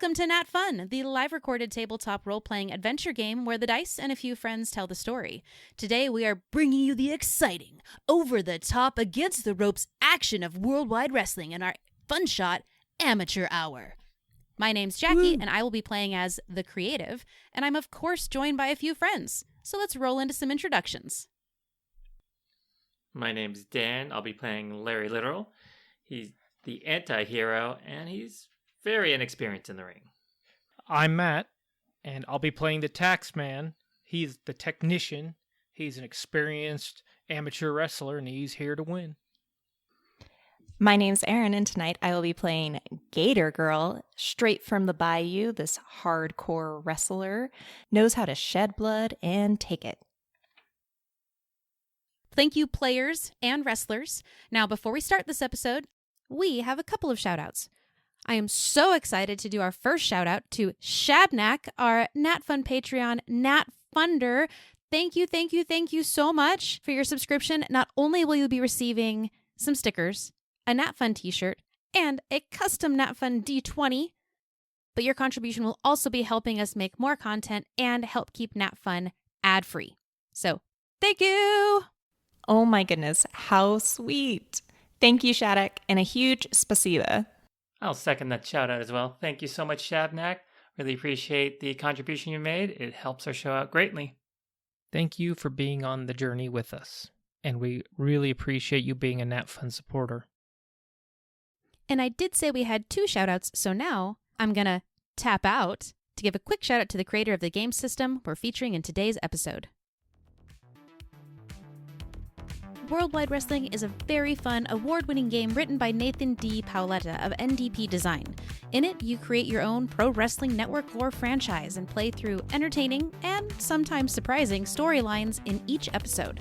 Welcome to NatFun, the live-recorded tabletop role-playing adventure game where the dice and a few friends tell the story. Today we are bringing you the exciting, over-the-top, against-the-ropes action of worldwide wrestling in our fun shot Amateur Hour. My name's Jackie, and I will be playing as the creative, and I'm of course joined by a few friends. So let's roll into some introductions. My name's Dan. I'll be playing Larry Literal. He's the anti-hero, and he's very inexperienced in the ring. I'm Matt, and I'll be playing the Taxman. He's the technician. He's an experienced amateur wrestler, and he's here to win. My name's Erin, and tonight I will be playing Gator Girl, straight from the bayou. This hardcore wrestler knows how to shed blood and take it. Thank you, players and wrestlers. Now, before we start this episode, we have a couple of shout-outs. I am so excited to do our first shout-out to Shabnak, our NatFun Patreon NatFunder. Thank you so much for your subscription. Not only will you be receiving some stickers, a NatFun t-shirt, and a custom NatFun D20, but your contribution will also be helping us make more content and help keep NatFun ad-free. So, thank you! Oh my goodness, how sweet. Thank you, Shattuck, and a huge spasiba. I'll second that shout out as well. Thank you so much, Shabnak. Really appreciate the contribution you made. It helps our show out greatly. Thank you for being on the journey with us, and we really appreciate you being a NatFun supporter. And I did say we had 2 shout-outs, so now I'm going to tap out to give a quick shout-out to the creator of the game system we're featuring in today's episode. Worldwide Wrestling is a very fun, award-winning game written by Nathan D. Paoletta of NDP Design. In it, you create your own pro wrestling network lore franchise and play through entertaining and sometimes surprising storylines in each episode.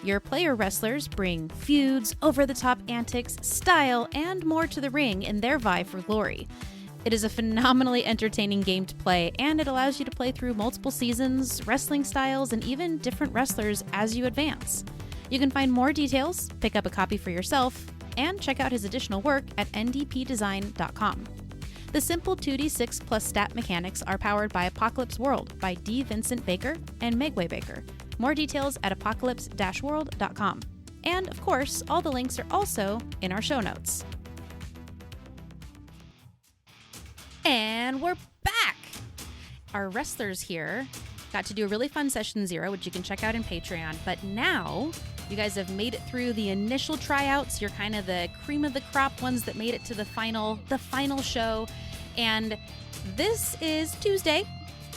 Your player wrestlers bring feuds, over-the-top antics, style, and more to the ring in their vie for glory. It is a phenomenally entertaining game to play, and it allows you to play through multiple seasons, wrestling styles, and even different wrestlers as you advance. You can find more details, pick up a copy for yourself, and check out his additional work at ndpdesign.com. The simple 2d6 plus stat mechanics are powered by Apocalypse World by D. Vincent Baker and Megway Baker. More details at apocalypse-world.com. And, of course, all the links are also in our show notes. And we're back! Our wrestlers here got to do a really fun Session 0, which you can check out in Patreon, but now you guys have made it through the initial tryouts. You're kind of the cream of the crop ones that made it to the final show. And this is Tuesday,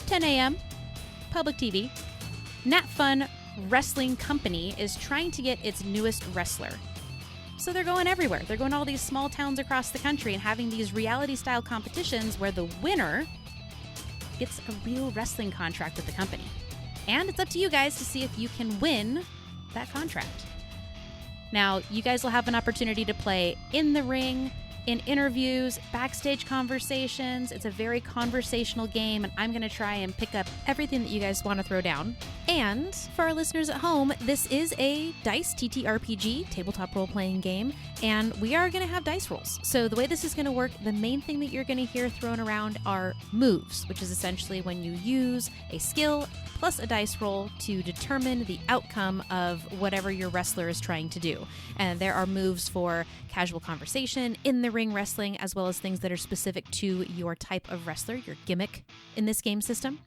10 a.m., public TV. NatFun Wrestling Company is trying to get its newest wrestler. So they're going everywhere. They're going to all these small towns across the country and having these reality-style competitions where the winner gets a real wrestling contract with the company. And it's up to you guys to see if you can win that contract. Now, you guys will have an opportunity to play in the ring, in interviews, backstage conversations. It's a very conversational game, and I'm going to try and pick up everything that you guys want to throw down. And for our listeners at home, this is a dice TTRPG, tabletop role-playing game, and we are going to have dice rolls. So the way this is going to work, the main thing that you're going to hear thrown around are moves, which is essentially when you use a skill plus a dice roll to determine the outcome of whatever your wrestler is trying to do. And there are moves for casual conversation, in the ring wrestling, as well as things that are specific to your type of wrestler, your gimmick in this game system.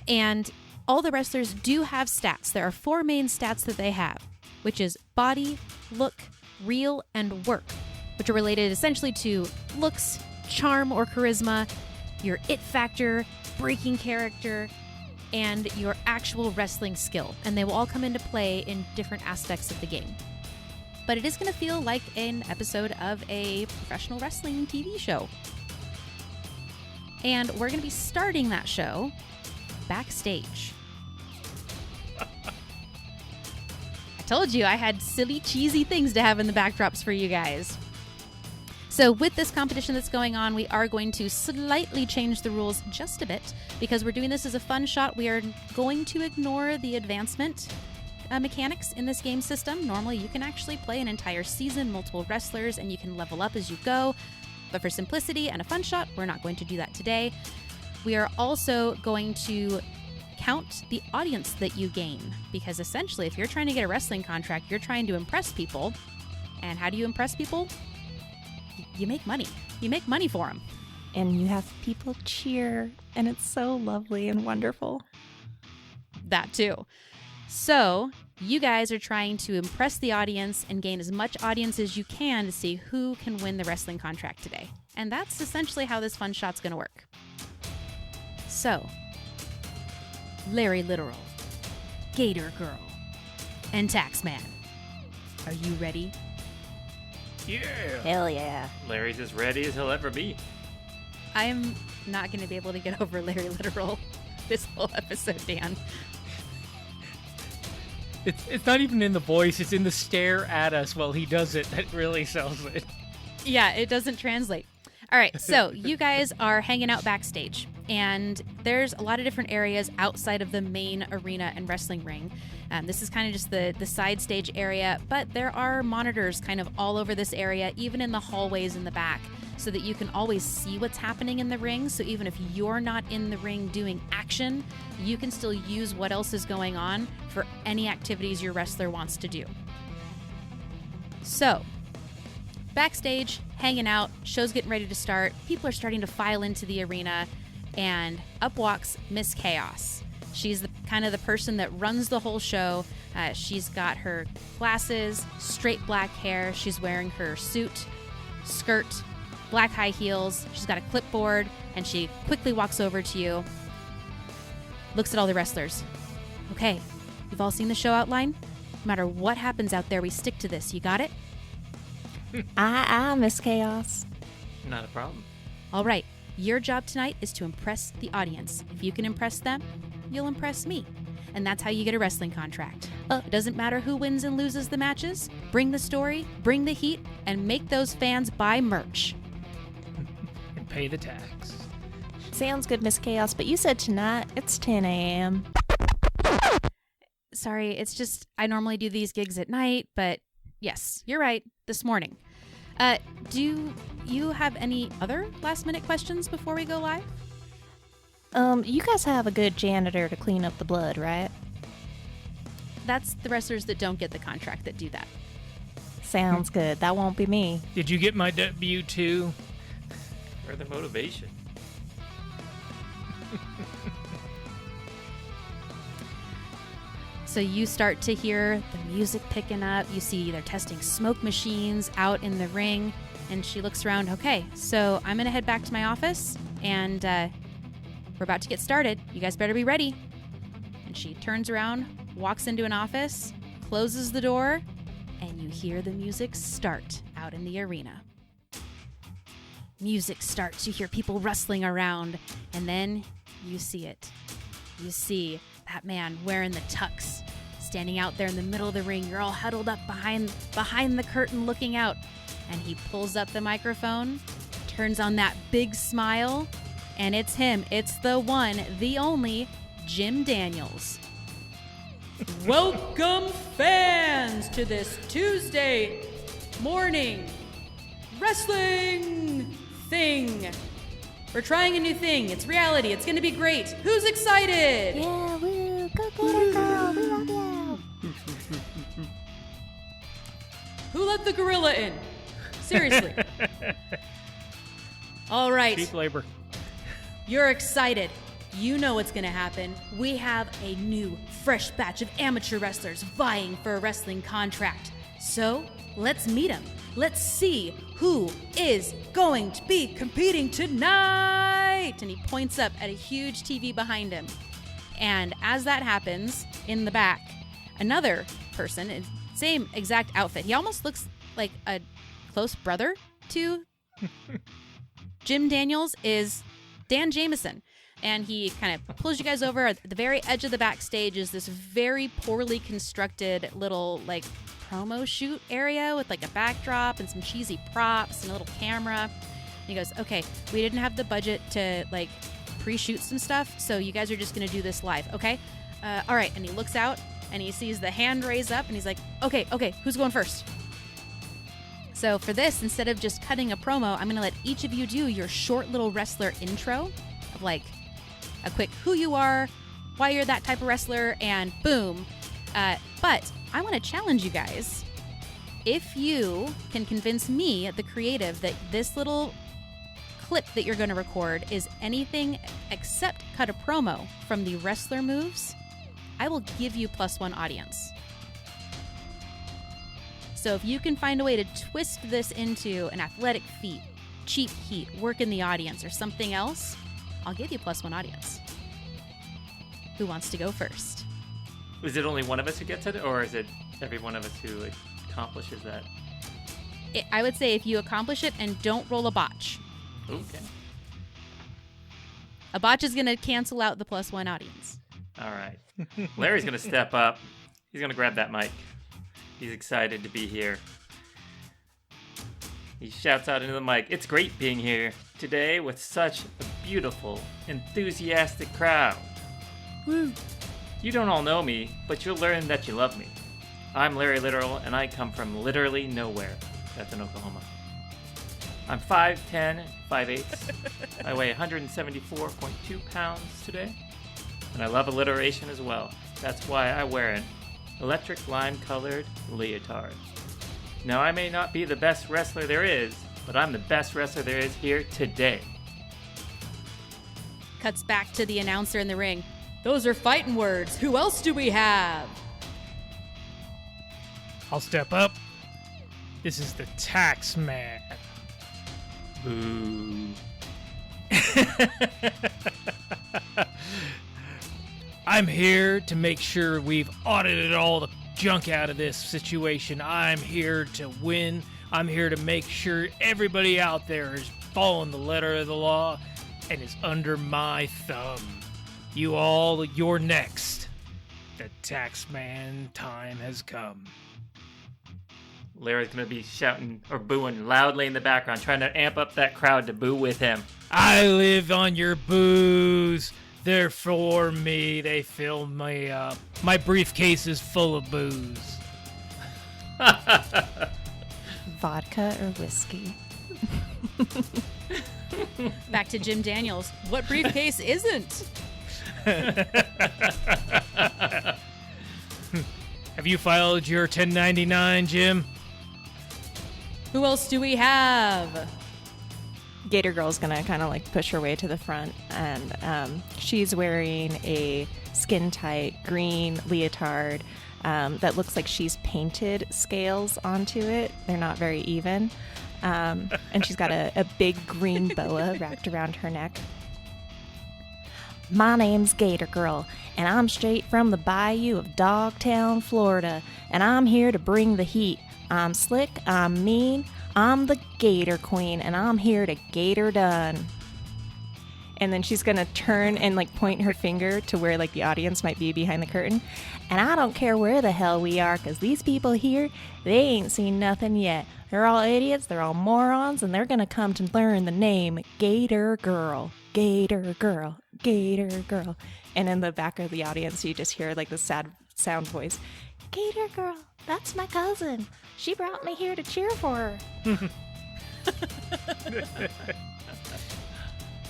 And all the wrestlers do have stats. There are 4 main stats that they have, which is body, look, reel, and work, which are related essentially to looks, charm or charisma, your it factor, breaking character, and your actual wrestling skill. And they will all come into play in different aspects of the game. But it is going to feel like an episode of a professional wrestling TV show. And we're going to be starting that show backstage. I told you I had silly, cheesy things to have in the backdrops for you guys. So with this competition that's going on, we are going to slightly change the rules just a bit because we're doing this as a fun shot. We are going to ignore the advancement mechanics in this game system. Normally, you can actually play an entire season, multiple wrestlers, and you can level up as you go. But for simplicity and a fun shot, we're not going to do that today. We are also going to count the audience that you gain, because essentially if you're trying to get a wrestling contract, you're trying to impress people. And how do you impress people? You make money. You make money for them. And you have people cheer, and it's so lovely and wonderful. That too. So you guys are trying to impress the audience and gain as much audience as you can to see who can win the wrestling contract today. And that's essentially how this fun shot's going to work. So, Larry Literal, Gator Girl, and Taxman, are you ready? Yeah. Hell yeah. Larry's as ready as he'll ever be. I'm not going to be able to get over Larry Literal this whole episode, Dan. It's not even in the voice, it's in the stare at us while he does it that really sells it. Yeah, it doesn't translate. All right, so you guys are hanging out backstage, and there's a lot of different areas outside of the main arena and wrestling ring. This is kind of just the side stage area, but there are monitors kind of all over this area, even in the hallways in the back, so that you can always see what's happening in the ring. So even if you're not in the ring doing action, you can still use what else is going on for any activities your wrestler wants to do. So, backstage, hanging out, show's getting ready to start, people are starting to file into the arena, and up walks Miss Chaos. She's the kind of the person that runs the whole show. She's got her glasses, straight black hair, she's wearing her suit, skirt, black high heels, she's got a clipboard, and she quickly walks over to you, looks at all the wrestlers. Okay, you've all seen the show outline? No matter what happens out there, we stick to this. You got it? Miss Chaos. Not a problem. All right, your job tonight is to impress the audience. If you can impress them, you'll impress me. And that's how you get a wrestling contract. It doesn't matter who wins and loses the matches. Bring the story, bring the heat, and make those fans buy merch. And pay the tax. Sounds good, Miss Chaos, but you said tonight it's 10 a.m. Sorry, it's just I normally do these gigs at night, but yes, you're right, this morning. Do you have any other last-minute questions before we go live? You guys have a good janitor to clean up the blood, right? That's the wrestlers that don't get the contract that do that. Sounds good. That won't be me. Did you get my W-2? Or the motivation. So you start to hear the music picking up. You see they're testing smoke machines out in the ring. And she looks around. Okay, so I'm going to head back to my office. And we're about to get started. You guys better be ready. And she turns around, walks into an office, closes the door, and you hear the music start out in the arena. Music starts. You hear people rustling around. And then you see it. You see that man wearing the tux, standing out there in the middle of the ring. You're all huddled up behind the curtain looking out. And he pulls up the microphone, turns on that big smile, and it's him. It's the one, the only, Jim Daniels. Welcome, fans, to this Tuesday morning wrestling thing. We're trying a new thing. It's reality. It's going to be great. Who's excited? Yeah, woo. Go Gator Girl. We love you. Who let the gorilla in? Seriously. All right. Cheap labor. You're excited. You know what's going to happen. We have a new, fresh batch of amateur wrestlers vying for a wrestling contract. So, let's meet them. Let's see who is going to be competing tonight. And he points up at a huge TV behind him. And as that happens, in the back, another person in same exact outfit. He almost looks like a close brother to Jim Daniels is Dan Jameson. And he kind of pulls you guys over. At the very edge of the backstage is this very poorly constructed little like promo shoot area with like a backdrop and some cheesy props and a little camera. And he goes, okay, we didn't have the budget to like pre-shoot some stuff, so you guys are just going to do this live, okay? All right. And he looks out and he sees the hand raise up and he's like, okay, who's going first? So for this, instead of just cutting a promo, I'm going to let each of you do your short little wrestler intro of like a quick who you are, why you're that type of wrestler, and boom. But I want to challenge you guys. If you can convince me, the creative, that this little clip that you're going to record is anything except cut a promo from the wrestler moves, I will give you +1 audience. So if you can find a way to twist this into an athletic feat, cheap heat, work in the audience, or something else, I'll give you +1 audience. Who wants to go first? Is it only one of us who gets it, or is it every one of us who accomplishes that? I would say if you accomplish it and don't roll a botch. Okay. A botch is going to cancel out the +1 audience. All right. Larry's going to step up. He's going to grab that mic. He's excited to be here. He shouts out into the mic, "It's great being here today with such a beautiful, enthusiastic crowd. Woo. You don't all know me, but you'll learn that you love me. I'm Larry Literal, and I come from literally nowhere." That's in Oklahoma. I'm 5'10", 5'8". I weigh 174.2 pounds today. And I love alliteration as well. That's why I wear an electric lime-colored leotard. Now, I may not be the best wrestler there is, but I'm the best wrestler there is here today. Cuts back to the announcer in the ring. "Those are fighting words. Who else do we have?" I'll step up. This is the tax man. Boo. I'm here to make sure we've audited all the junk out of this situation. I'm here to win. I'm here to make sure everybody out there is following the letter of the law and is under my thumb. You all, you're next. The taxman time has come. Larry's going to be shouting or booing loudly in the background, trying to amp up that crowd to boo with him. I live on your booze. They're for me. They fill me up. My briefcase is full of booze. Vodka or whiskey? Back to Jim Daniels. What briefcase isn't? Have you filed your 1099, Jim? Who else do we have? Gator Girl's gonna kind of like push her way to the front, and she's wearing a skin-tight green leotard that looks like she's painted scales onto it. They're not very even. And she's got a big green boa wrapped around her neck. My name's Gator Girl, and I'm straight from the bayou of Dogtown, Florida, and I'm here to bring the heat. I'm slick, I'm mean, I'm the Gator Queen, and I'm here to Gator done. And then she's gonna turn and like point her finger to where like the audience might be behind the curtain. And I don't care where the hell we are, cause these people here, they ain't seen nothing yet. They're all idiots, they're all morons, and they're gonna come to learn the name Gator Girl. Gator Girl, Gator Girl. And in the back of the audience, you just hear like the sad sound voice. Gator Girl, that's my cousin. She brought me here to cheer for her.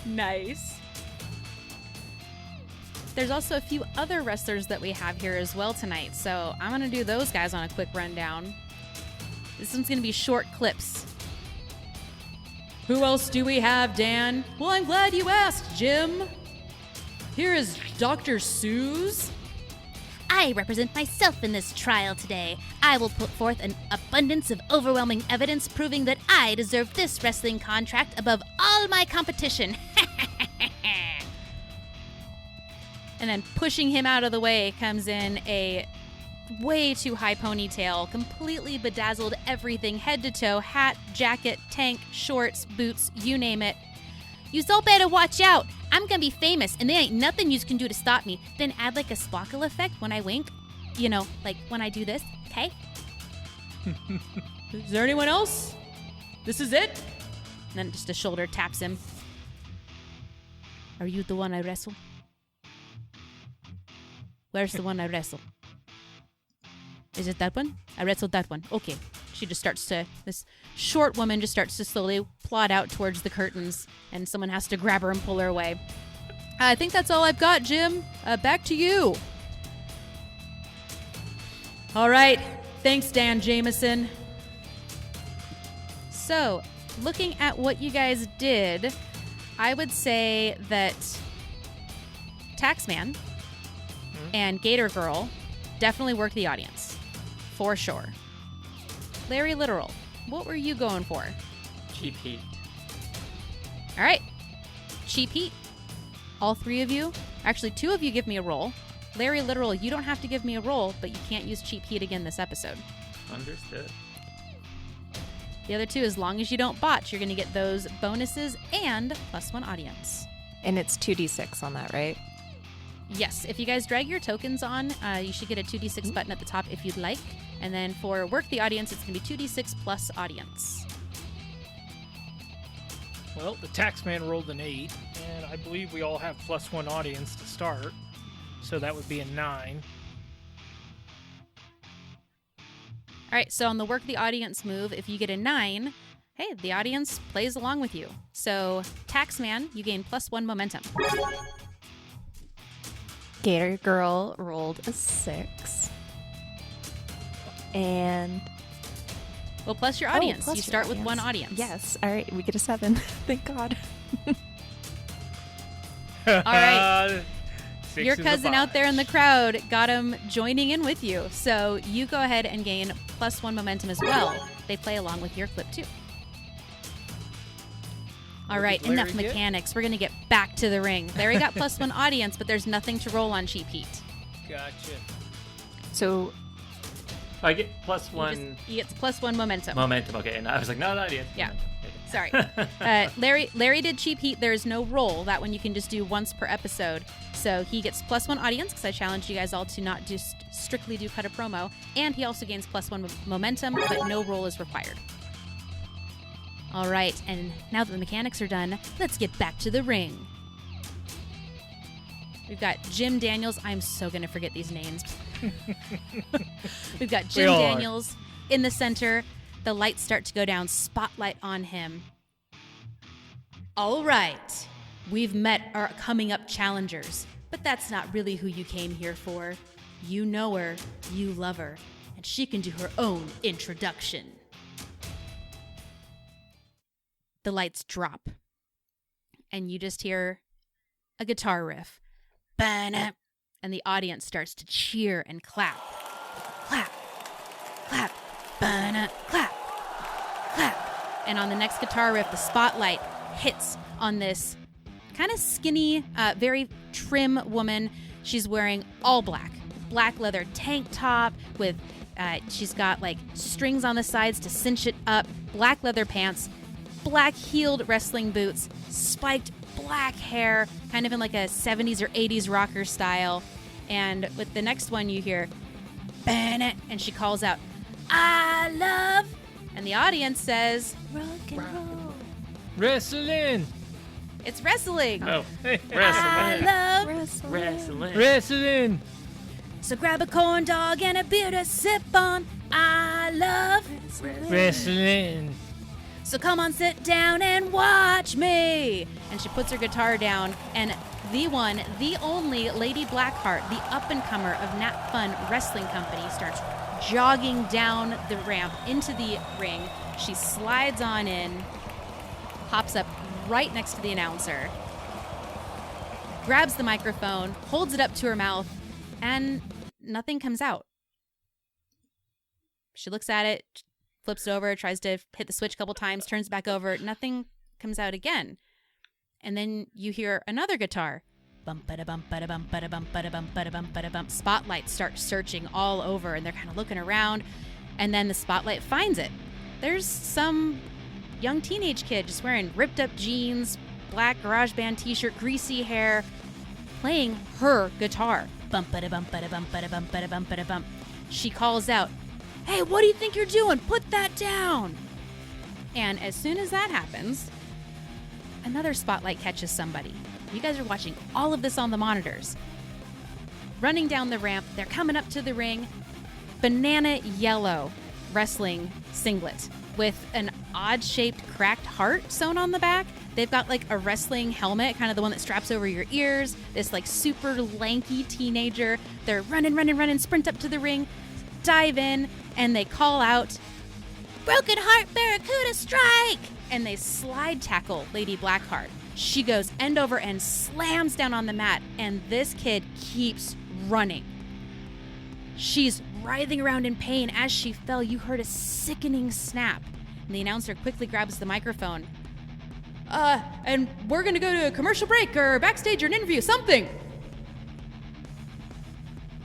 Nice. There's also a few other wrestlers that we have here as well tonight, so I'm going to do those guys on a quick rundown. This one's going to be short clips. Who else do we have, Dan? Well, I'm glad you asked, Jim. Here is Dr. Suze. I represent myself in this trial today. I will put forth an abundance of overwhelming evidence proving that I deserve this wrestling contract above all my competition. And then pushing him out of the way comes in a way too high ponytail, completely bedazzled everything, head to toe, hat, jacket, tank, shorts, boots, you name it. Yous all better watch out. I'm gonna be famous, and there ain't nothing yous can do to stop me. Then add like a sparkle effect when I wink. You know, like when I do this, okay? Is there anyone else? This is it? And then just a shoulder taps him. Are you the one I wrestle? Where's the one I wrestle? Is it that one? I wrestled that one. Okay. She just starts to, this short woman just starts to slowly plod out towards the curtains, and someone has to grab her and pull her away. I think that's all I've got, Jim. Back to you. All right. Thanks, Dan Jameson. So, looking at what you guys did, I would say that Taxman and Gator Girl definitely worked the audience. For sure. Larry Literal, what were you going for? Cheap heat. All right. Cheap heat. All three of you. Actually, two of you give me a roll. Larry Literal, you don't have to give me a roll, but you can't use cheap heat again this episode. Understood. The other two, as long as you don't botch, you're going to get those bonuses and +1 audience. And it's 2d6 on that, right? Yes, if you guys drag your tokens on, you should get a 2d6 button at the top if you'd like. And then for work the audience, it's going to be 2d6 plus audience. Well, the taxman rolled an 8, and I believe we all have +1 audience to start. So that would be a 9. All right, so on the work the audience move, if you get a 9, hey, the audience plays along with you. So, Taxman, you gain +1 momentum. Gator Girl rolled a 6. And Well, plus your audience. plus You your start with audience. one audience. Yes. All right, we get a 7. Thank God. All right. 6 Your is a cousin out there in the botch. crowd got him joining in with you. So you go ahead and gain +1 momentum as well. They play along with your clip too. All What right, does Larry enough get? mechanics. We're going to get back to the ring. Larry got +1 audience, but there's nothing to roll on cheap heat. Gotcha. So I get +1 He gets +1 momentum. momentum. Okay, and I was like, no, not yet. Yeah. Momentum. Sorry. Larry did cheap heat. There's no roll. That one you can just do once per episode. So he gets +1 audience because I challenged you guys all to not just strictly do cut a promo. And he also gains +1 momentum, but no roll is required. All right, and now that the mechanics are done, let's get back to the ring. We've got Jim Daniels. I'm so going to forget these names. We've got Jim all are. Daniels in the center. The lights start to go down. Spotlight on him. All right. We've met our coming up challengers, but that's not really who you came here for. You know her, you love her, and she can do her own introduction. The lights drop, and you just hear a guitar riff. Ba-na, and the audience starts to cheer and clap. Clap, clap, ba-na, clap, clap. And on the next guitar riff, the spotlight hits on this kind of skinny, very trim woman. She's wearing all black leather tank top with, she's got like strings on the sides to cinch it up, black leather pants, black heeled wrestling boots, spiked black hair, kind of in like a 70s or 80s rocker style. And with the next one, you hear, "Bennett," and she calls out, "I love," and the audience says, rock and roll. Wrestling! "It's wrestling." Oh, I wrestling. love. Wrestling. Wrestling. Wrestling! So grab a corn dog and a beer to sip on. I love. Wrestling! So come on, sit down and watch me. And she puts her guitar down, and the one, the only Lady Blackheart, the up-and-comer of NatFun Wrestling Company, starts jogging down the ramp into the ring. She slides on in, hops up right next to the announcer, grabs the microphone, holds it up to her mouth, and nothing comes out. She looks at it, flips it over, tries to hit the switch a couple times, turns back over, nothing comes out again. And then you hear another guitar. Bump, bada, bump, bada, bump, bada, bump, bada, bump, bada, bump, bada, bump. Spotlights start searching all over, and they're kind of looking around. And then the spotlight finds it. There's some young teenage kid just wearing ripped up jeans, black garage band t-shirt, greasy hair, playing her guitar. Bump, bada, bump, bada, bump, bada, bump, bada, bump, bada, bump. She calls out, "Hey, what do you think you're doing? Put that down." And as soon as that happens, another spotlight catches somebody. You guys are watching all of this on the monitors. Running down the ramp, they're coming up to the ring. Banana Yellow wrestling singlet with an odd-shaped cracked heart sewn on the back. They've got like a wrestling helmet, kind of the one that straps over your ears. This like super lanky teenager. They're running, sprint up to the ring, dive in, and they call out, "Broken Heart Barracuda Strike!" And they slide tackle Lady Blackheart. She goes end over end, slams down on the mat, and this kid keeps running. She's writhing around in pain. As she fell, you heard a sickening snap. And the announcer quickly grabs the microphone. And we're gonna go to a commercial break or backstage or an interview, something.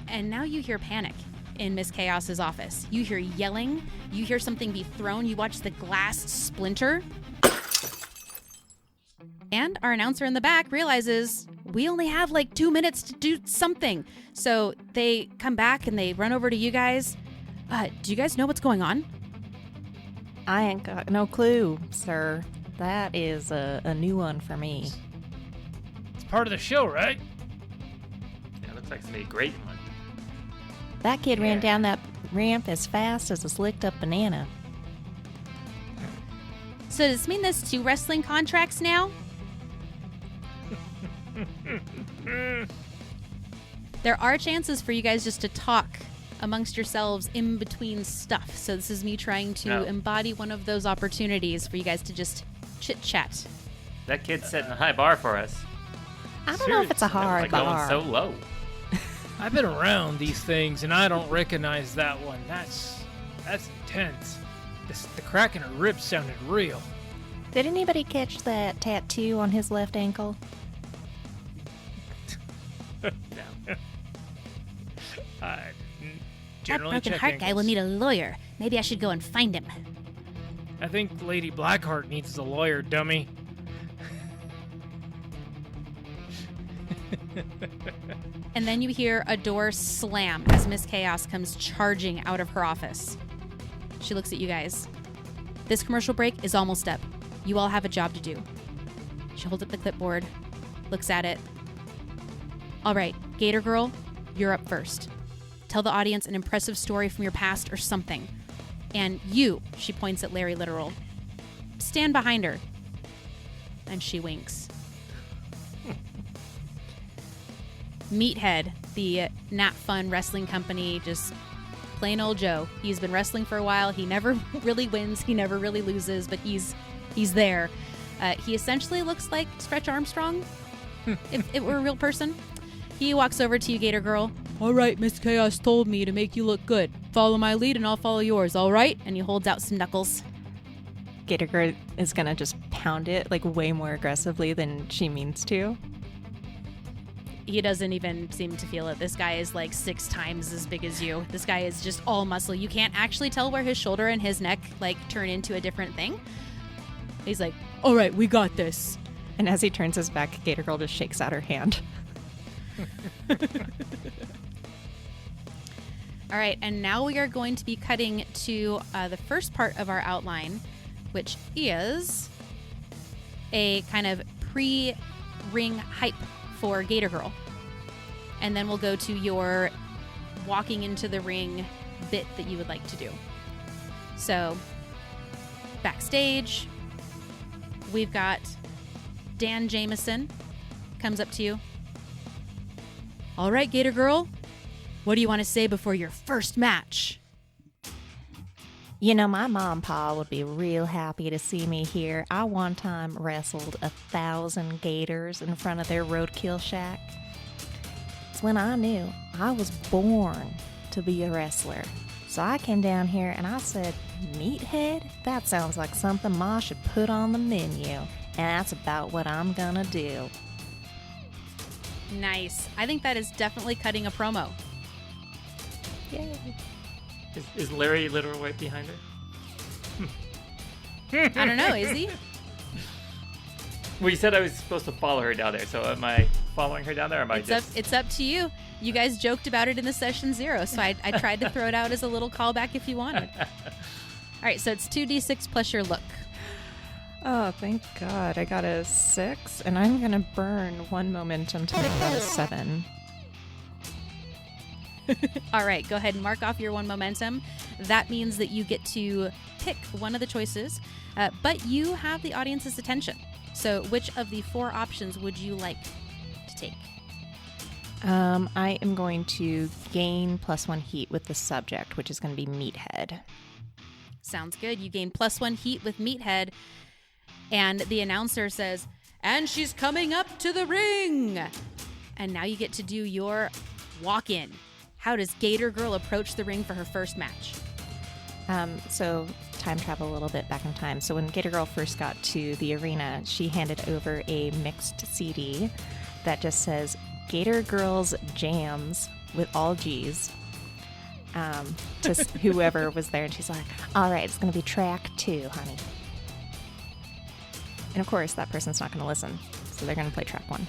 And now you hear panic in Miss Chaos's office. You hear yelling. You hear something be thrown. You watch the glass splinter. And our announcer in the back realizes we only have like 2 minutes to do something. So they come back and they run over to you guys. Do you guys know what's going on? I ain't got no clue, sir. That is a new one for me. It's part of the show, right? Yeah, it looks like it's gonna be a great one. That kid ran down that ramp as fast as a slicked up banana. So does this mean there's 2 wrestling contracts now? There are chances for you guys just to talk amongst yourselves in between stuff. So this is me trying to embody one of those opportunities for you guys to just chit-chat. That kid's setting a high bar for us. I don't know if it's a hard Like bar. going so low. I've been around these things, and I don't recognize that one. That's intense. The crack in her ribs sounded real. Did anybody catch that tattoo on his left ankle? No. That Generally broken check heart guy will ankles. need a lawyer. Maybe I should go and find him. I think Lady Blackheart needs a lawyer, dummy. And then you hear a door slam as Miss Chaos comes charging out of her office. She looks at you guys. This commercial break is almost up. You all have a job to do. She holds up the clipboard, looks at it. All right, Gator Girl, you're up first. Tell the audience an impressive story from your past or something. And you, she points at Larry Literal, stand behind her. And she winks. Meathead, the NatFun Wrestling Company, just plain old Joe. He's been wrestling for a while. He never really wins. He never really loses, but he's there. He essentially looks like Stretch Armstrong, if it were a real person. He walks over to you, Gator Girl. All right, Miss Chaos told me to make you look good. Follow my lead and I'll follow yours, all right? And he holds out some knuckles. Gator Girl is gonna just pound it like way more aggressively than she means to. He doesn't even seem to feel it. This guy is like 6 times as big as you. This guy is just all muscle. You can't actually tell where his shoulder and his neck like turn into a different thing. He's like, all right, we got this. And as he turns his back, Gator Girl just shakes out her hand. All right, and now we are going to be cutting to the first part of our outline, which is a kind of pre-ring hype for Gator Girl. And then we'll go to your walking into the ring bit that you would like to do. So, backstage, we've got Dan Jameson comes up to you. All right, Gator Girl, what do you want to say before your first match? You know, my mom and pa would be real happy to see me here. I one time wrestled 1,000 gators in front of their roadkill shack. It's when I knew I was born to be a wrestler. So I came down here and I said, meathead? That sounds like something Ma should put on the menu. And that's about what I'm gonna do. Nice. I think that is definitely cutting a promo. Yay. Is Larry literal right behind her? I don't know, is he? Well, you said I was supposed to follow her down there, so am I following her down there, or am I just... It's up to you. You guys joked about it in the session 0, so I tried to throw it out as a little callback if you wanted. All right, so it's 2d6 plus your look. Oh, thank God. I got a 6, and I'm gonna burn 1 momentum to make that a 7. All right, go ahead and mark off your 1 momentum. That means that you get to pick one of the choices, but you have the audience's attention. So which of the 4 options would you like to take? I am going to gain +1 heat with the subject, which is going to be Meathead. Sounds good. You gain +1 heat with Meathead, and the announcer says, "And she's coming up to the ring." And now you get to do your walk-in. How does Gator Girl approach the ring for her first match? So time travel a little bit back in time. So when Gator Girl first got to the arena, she handed over a mixed CD that just says Gator Girls Jams with all G's to whoever was there. And she's like, all right, it's going to be track 2, honey. And of course, that person's not going to listen. So they're going to play track 1.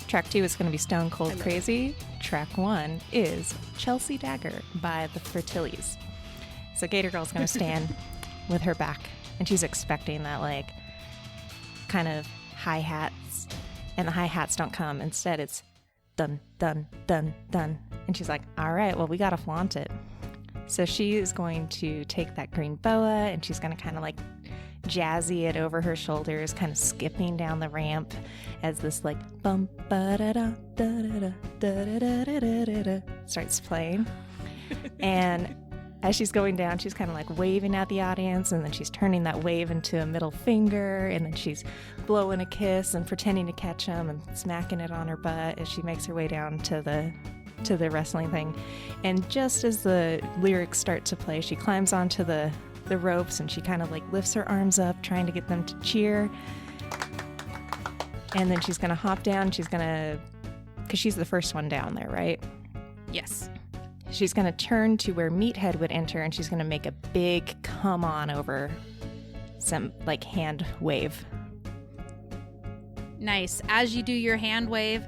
Track 2 is going to be Stone Cold Crazy. Track 1 is Chelsea Dagger by the Fertillies. So Gator Girl's going to stand with her back, and she's expecting that, like, kind of hi-hats, and the hi-hats don't come. Instead, it's dun, dun, dun, dun. And she's like, all right, well, we got to flaunt it. So she is going to take that green boa, and she's going to kind of, like, jazzy it over her shoulders, kind of skipping down the ramp as this, like, bum ba da da da da da da da da da starts playing. And as she's going down, she's kind of like waving at the audience, and then she's turning that wave into a middle finger, and then she's blowing a kiss and pretending to catch him and smacking it on her butt as she makes her way down to the wrestling thing. And just as the lyrics start to play, she climbs onto the ropes, and she kind of like lifts her arms up, trying to get them to cheer. And then she's going to hop down. She's going to, because she's the first one down there, right? Yes. She's going to turn to where Meathead would enter, and she's going to make a big come on over some like hand wave. Nice. As you do your hand wave,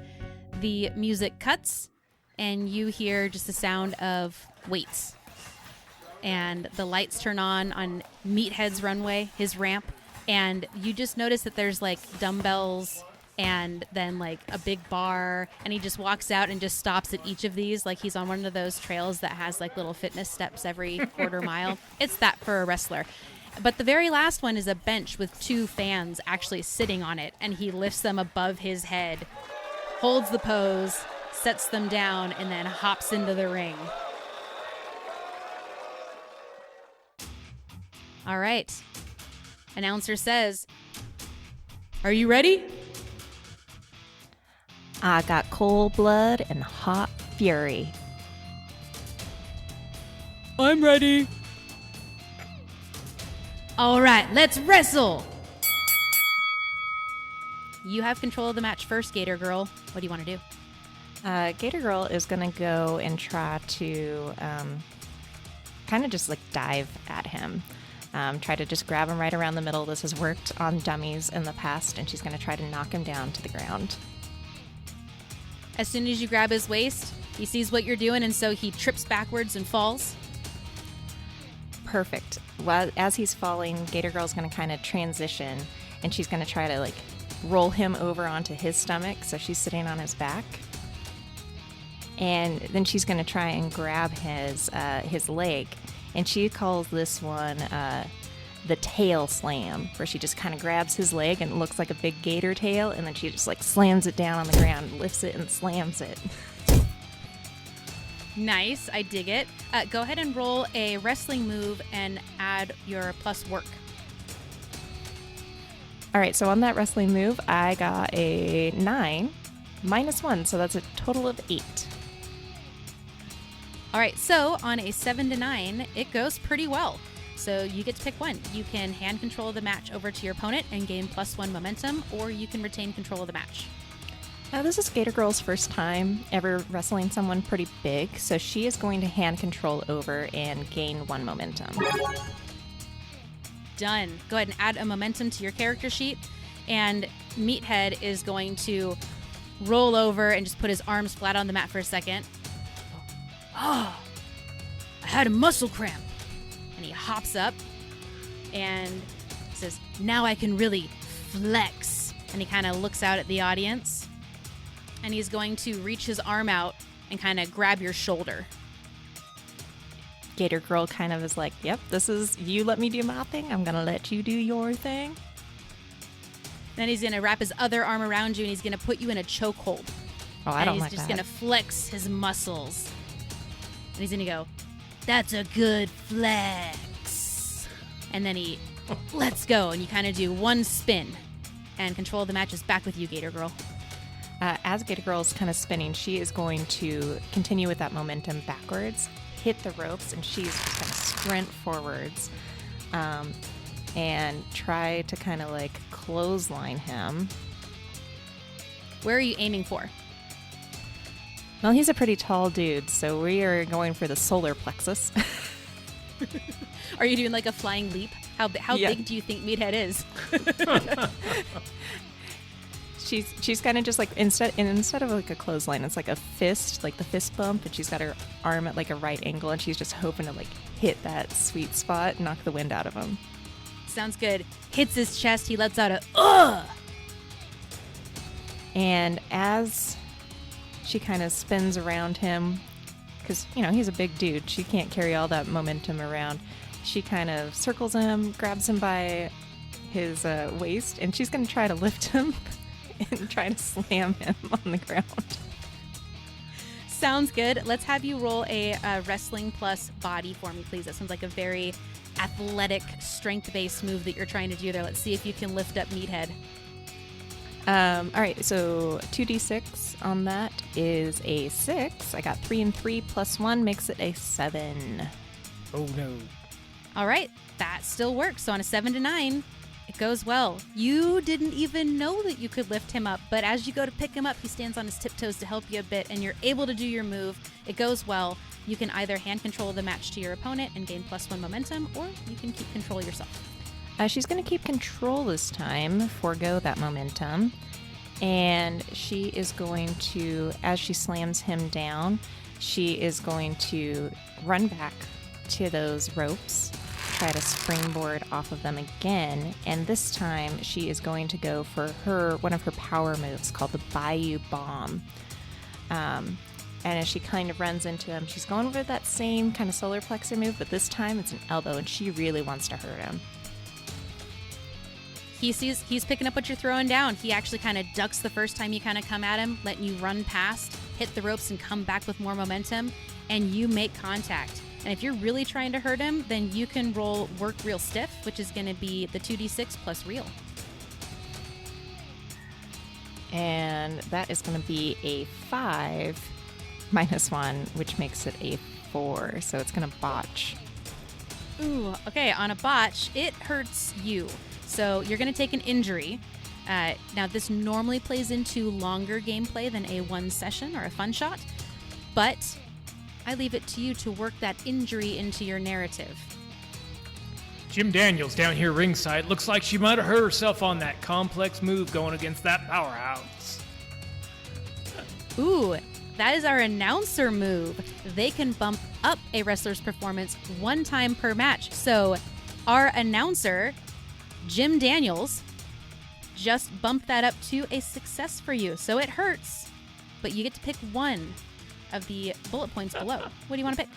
the music cuts, and you hear just the sound of weights. And the lights turn on Meathead's runway, his ramp, and you just notice that there's like dumbbells and then like a big bar, and he just walks out and just stops at each of these like he's on one of those trails that has like little fitness steps every quarter mile. It's that for a wrestler. But the very last one is a bench with 2 fans actually sitting on it, and he lifts them above his head, holds the pose, sets them down, and then hops into the ring. All right. Announcer says, "Are you ready?" I got cold blood and hot fury. I'm ready. All right, let's wrestle. You have control of the match first, Gator Girl. What do you want to do? Gator Girl is going to go and try to kind of just like dive at him. Try to just grab him right around the middle. This has worked on dummies in the past, and she's going to try to knock him down to the ground. As soon as you grab his waist, he sees what you're doing, and so he trips backwards and falls. Perfect. Well, as he's falling, Gator Girl's going to kind of transition, and she's going to try to like roll him over onto his stomach, so she's sitting on his back. And then she's going to try and grab his leg, and she calls this one the tail slam, where she just kind of grabs his leg and it looks like a big gator tail, and then she just like slams it down on the ground, lifts it, and slams it. Nice, I dig it. Go ahead and roll a wrestling move and add your plus work. All right, so on that wrestling move, I got a 9 -1, so that's a total of 8. All right, so on a 7 to 9, it goes pretty well. So you get to pick one. You can hand control the match over to your opponent and gain +1 momentum, or you can retain control of the match. Now, this is Gator Girl's first time ever wrestling someone pretty big, so she is going to hand control over and gain 1 momentum. Done. Go ahead and add a momentum to your character sheet, and Meathead is going to roll over and just put his arms flat on the mat for a second. Oh, I had a muscle cramp. And he hops up and says, now I can really flex. And he kind of looks out at the audience, and he's going to reach his arm out and kind of grab your shoulder. Gator Girl kind of is like, yep, this is, you let me do my thing, I'm gonna let you do your thing. Then he's going to wrap his other arm around you and he's going to put you in a chokehold. Oh, I don't and like he's just that. going to flex his muscles. And he's going to go, That's a good flex. and then he lets go, and you kind of do one spin. And control of the match is back with you, Gator Girl. As Gator Girl is kind of spinning, she is going to continue with that momentum backwards, hit the ropes, and she's just going to sprint forwards and try to kind of like clothesline him. Where are you aiming for? Well, he's a pretty tall dude, so we are going for the solar plexus. Are you doing like a flying leap? How Yeah. big do you think Meathead is? She's kind of just like instead of like a clothesline, it's like a fist, like the fist bump, and she's got her arm at like a right angle, and she's just hoping to like hit that sweet spot and knock the wind out of him. Sounds good. Hits his chest. He lets out a ugh. And as she kind of spins around him, because he's a big dude, she can't carry all that momentum around. She kind of circles him, grabs him by his waist, and she's going to try to lift him and try to slam him on the ground. Sounds good. Let's have you roll a wrestling plus body for me, please. That sounds like a very athletic, strength-based move that you're trying to do there. Let's see if you can lift up Meathead. All right, so 2d6 on that is a 6. I got 3 and 3 plus 1 makes it a 7. Oh no. All right, that still works. So on a 7 to 9, it goes well. You didn't even know that you could lift him up, but as you go to pick him up, he stands on his tiptoes to help you a bit, and you're able to do your move. It goes well. You can either hand control the match to your opponent and gain +1 momentum, or you can keep control yourself. She's going to keep control this time, forego that momentum, and she is going to, as she slams him down, she is going to run back to those ropes, try to springboard off of them again, and this time she is going to go for one of her power moves called the Bayou Bomb. And as she kind of runs into him, she's going over that same kind of solar plexus move, but this time it's an elbow, and she really wants to hurt him. He sees he's picking up what you're throwing down. He actually kind of ducks the first time you kind of come at him, letting you run past, hit the ropes, and come back with more momentum, and you make contact. And if you're really trying to hurt him, then you can roll work real stiff, which is going to be the 2d6 plus real. And that is going to be a 5 minus 1, which makes it a 4. So it's going to botch. Ooh, okay, on a botch, it hurts you. So you're going to take an injury. Now, this normally plays into longer gameplay than a one session or a fun shot, but I leave it to you to work that injury into your narrative. Jim Daniels down here ringside. Looks like she might have hurt herself on that complex move going against that powerhouse. Ooh, that is our announcer move. They can bump up a wrestler's performance one time per match. So our announcer, Jim Daniels, just bumped that up to a success for you. So it hurts, but you get to pick one of the bullet points below. What do you want to pick?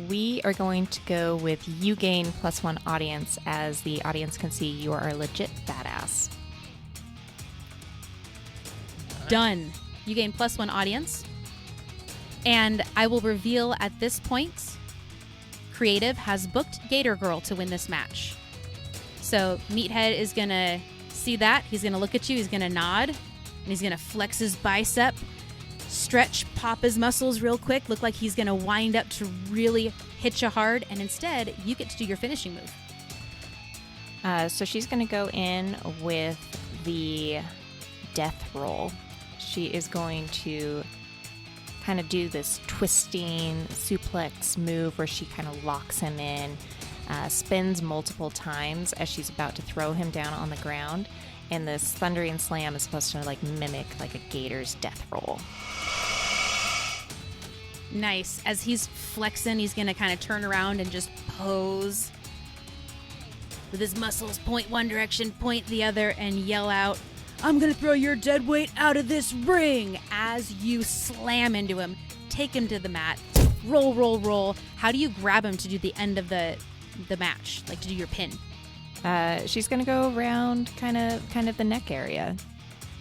We are going to go with you gain +1 audience, as the audience can see you are a legit badass. Done. You gain +1 audience. And I will reveal at this point, Creative has booked Gator Girl to win this match. So Meathead is going to see that. He's going to look at you. He's going to nod. And he's going to flex his bicep, stretch, pop his muscles real quick, look like he's going to wind up to really hit you hard. And instead, you get to do your finishing move. So she's going to go in with the death roll. She is going to kind of do this twisting suplex move where she kind of locks him in, spins multiple times as she's about to throw him down on the ground. And this thundering slam is supposed to like mimic like a gator's death roll. Nice. As he's flexing, he's going to kind of turn around and just pose with his muscles, point one direction, point the other, and yell out, I'm gonna throw your dead weight out of this ring as you slam into him, take him to the mat, roll, roll, roll. How do you grab him to do the end of the match, like to do your pin? She's gonna go around kind of the neck area,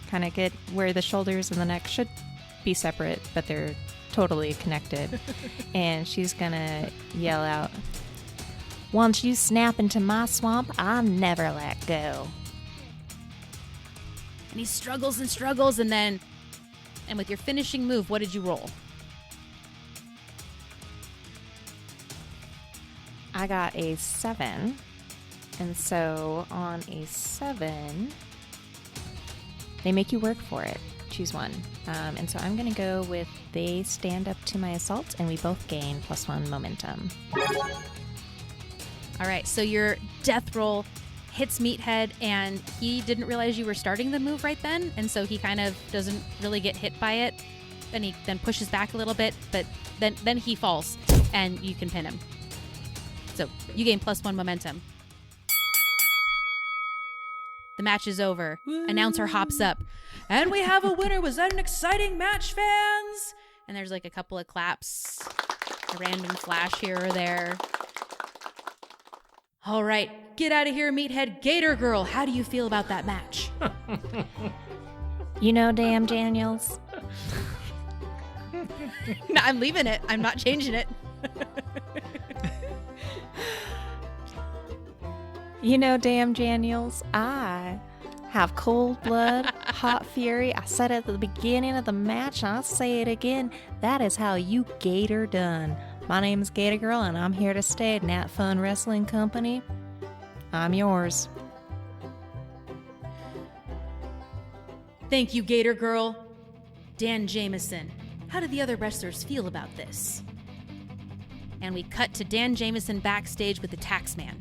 kind of get where the shoulders and the neck should be separate, but they're totally connected. And she's gonna yell out, "Once you snap into my swamp, I'll never let go." And he struggles and struggles, and with your finishing move, what did you roll? I got a 7. And so on a 7, they make you work for it. Choose one. And so I'm going to go with they stand up to my assault, and we both gain +1 momentum. All right, so your death roll hits Meathead, and he didn't realize you were starting the move right then, and so he kind of doesn't really get hit by it, and he then pushes back a little bit, but then he falls, and you can pin him. So you gain +1 momentum. The match is over. Woo. Announcer hops up. And we have a winner. Was that an exciting match, fans? And there's like a couple of claps, a random flash here or there. All right, get out of here, Meathead. Gator Girl, how do you feel about that match? You know, damn Daniels. No, I'm leaving it. I'm not changing it. You know, damn Daniels, I have cold blood, hot fury. I said it at the beginning of the match, and I'll say it again. That is how you Gator done. My name is Gator Girl, and I'm here to stay at NatFun Wrestling Company. I'm yours. Thank you, Gator Girl. Dan Jameson, how do the other wrestlers feel about this? And we cut to Dan Jameson backstage with the Taxman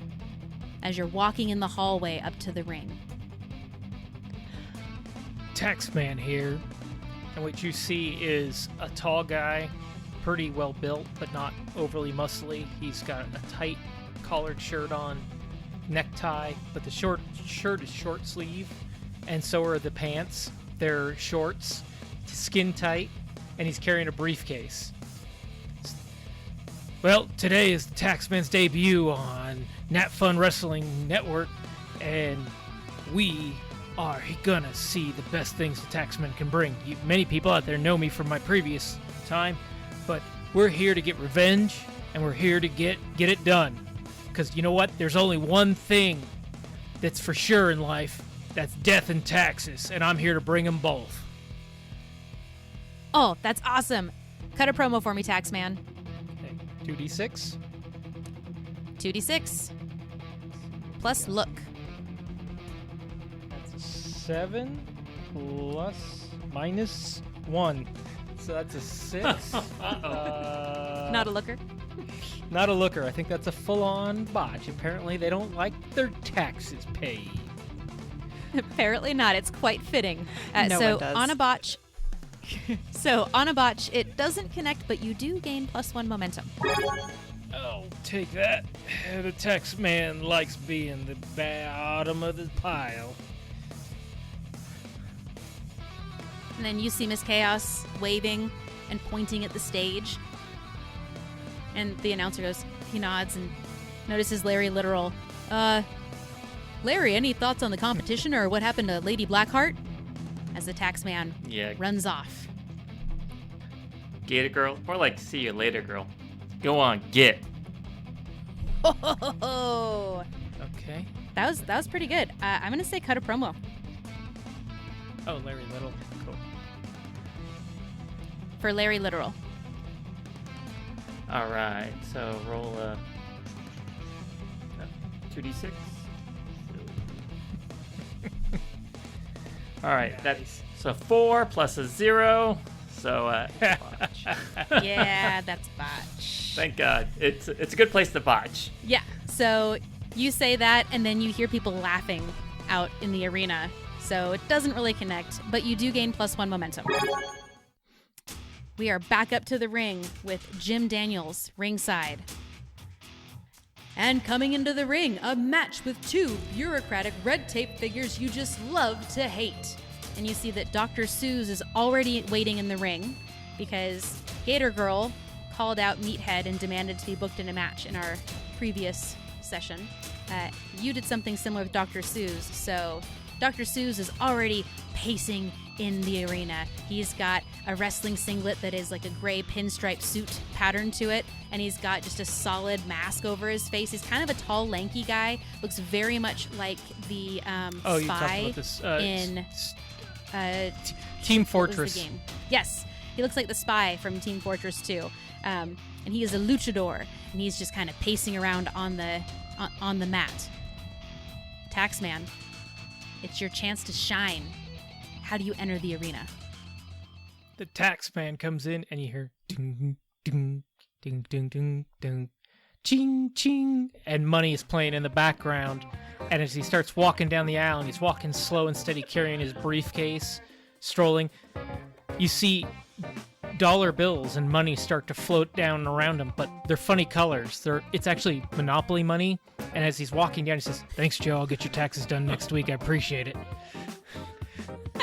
as you're walking in the hallway up to the ring. Taxman here, and what you see is a tall guy, pretty well built, but not overly muscly. He's got a tight collared shirt on, necktie, but the shirt is short sleeve, and so are the pants. They're shorts, skin tight, and he's carrying a briefcase. Well, today is the Taxman's debut on NatFun Wrestling Network, and we are gonna see the best things the Taxman can bring. Many people out there know me from my previous time, but we're here to get revenge, and we're here to get it done. Because you know what? There's only one thing that's for sure in life. That's death and taxes, and I'm here to bring them both. Oh, that's awesome. Cut a promo for me, Taxman. 2d6. 2d6. Plus look. That's 7 plus minus 1. So that's a 6. Not a looker. Not a looker. I think that's a full-on botch. Apparently they don't like their taxes paid. Apparently not. It's quite fitting. No so one does. on a botch. So on a botch, it doesn't connect, but you do gain +1 momentum. Oh, take that. The Taxman likes being the bottom of the pile. And then you see Miss Chaos waving and pointing at the stage. And the announcer goes, he nods and notices Larry Literal. Larry, any thoughts on the competition or what happened to Lady Blackheart? As the Taxman runs off. Gator Girl, more like see you later, girl. Go on, get. Oh, Okay. that was pretty good. I'm gonna say cut a promo Oh, Larry Little. Cool. for Larry Literal. All right, so roll a 2d6. All right, that's so 4 plus a 0. So botch. Yeah, that's botch. Thank God, it's a good place to botch. Yeah. So you say that, and then you hear people laughing out in the arena. So it doesn't really connect, but you do gain +1 momentum. We are back up to the ring with Jim Daniels ringside. And coming into the ring, a match with two bureaucratic red tape figures you just love to hate. and you see that Dr. Seuss is already waiting in the ring because Gator Girl called out Meathead and demanded to be booked in a match in our previous session. You did something similar with Dr. Seuss, so Dr. Seuss is already pacing in the arena. He's got a wrestling singlet that is like a gray pinstripe suit pattern to it, and he's got just a solid mask over his face. He's kind of a tall, lanky guy. Looks very much like the spy about this, in Team what was Fortress. the game? Yes, he looks like the spy from Team Fortress 2. And he is a luchador, and he's just kind of pacing around on the mat. Taxman, it's your chance to shine. How do you enter the arena? The tax man comes in, and you hear ding, ding, ding, ding, ding, ding, ching, ching, and money is playing in the background. And as he starts walking down the aisle, and he's walking slow and steady, carrying his briefcase, strolling, you see dollar bills and money start to float down around him, but they're funny colors. It's actually Monopoly money. And as he's walking down, he says, "Thanks, Joe. I'll get your taxes done next week. I appreciate it."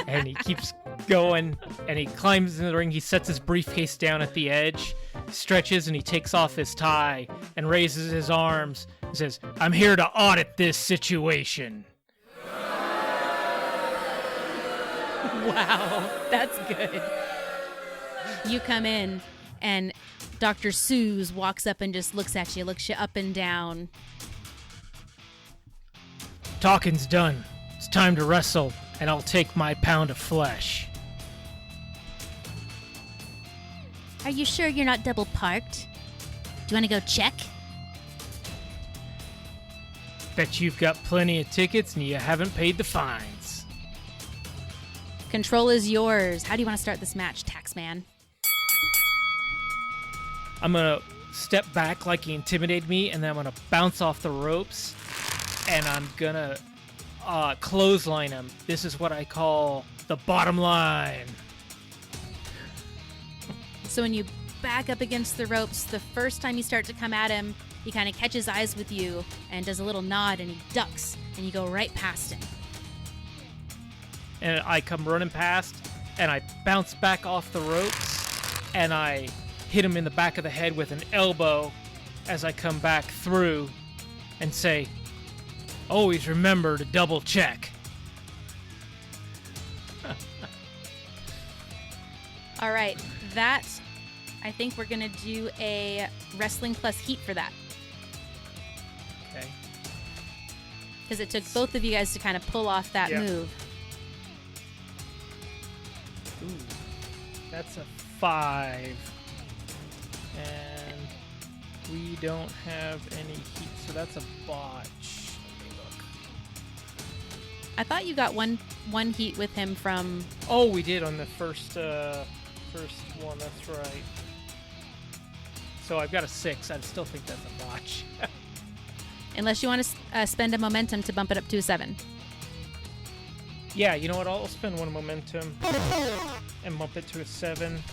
And he keeps going, and he climbs in the ring. He sets his briefcase down at the edge, stretches, and he takes off his tie and raises his arms and says, "I'm here to audit this situation." Wow, that's good. You come in, and Dr. Seuss walks up and just looks at you, looks you up and down. Talking's done. It's time to wrestle, and I'll take my pound of flesh. Are you sure you're not double parked? Do you want to go check? Bet you've got plenty of tickets and you haven't paid the fines. Control is yours. How do you want to start this match, Taxman? I'm gonna step back like he intimidated me, and then I'm gonna bounce off the ropes, and I'm gonna clothesline him. This is what I call the bottom line. So when you back up against the ropes, the first time you start to come at him, he kind of catches eyes with you and does a little nod, and he ducks, and you go right past him. And I come running past, and I bounce back off the ropes, and I hit him in the back of the head with an elbow as I come back through and say, "Always remember to double check." All right, I think we're going to do a wrestling plus heat for that. Okay. Because it took both of you guys to kind of pull off that Yeah. move. Ooh, that's a 5. And we don't have any heat, so that's a botch. Let me look. I thought you got one heat with him from... Oh, we did on the first one, that's right. So I've got a 6. I still think that's a botch. Unless you want to spend a momentum to bump it up to a 7. Yeah, you know what? I'll spend one momentum and bump it to a 7.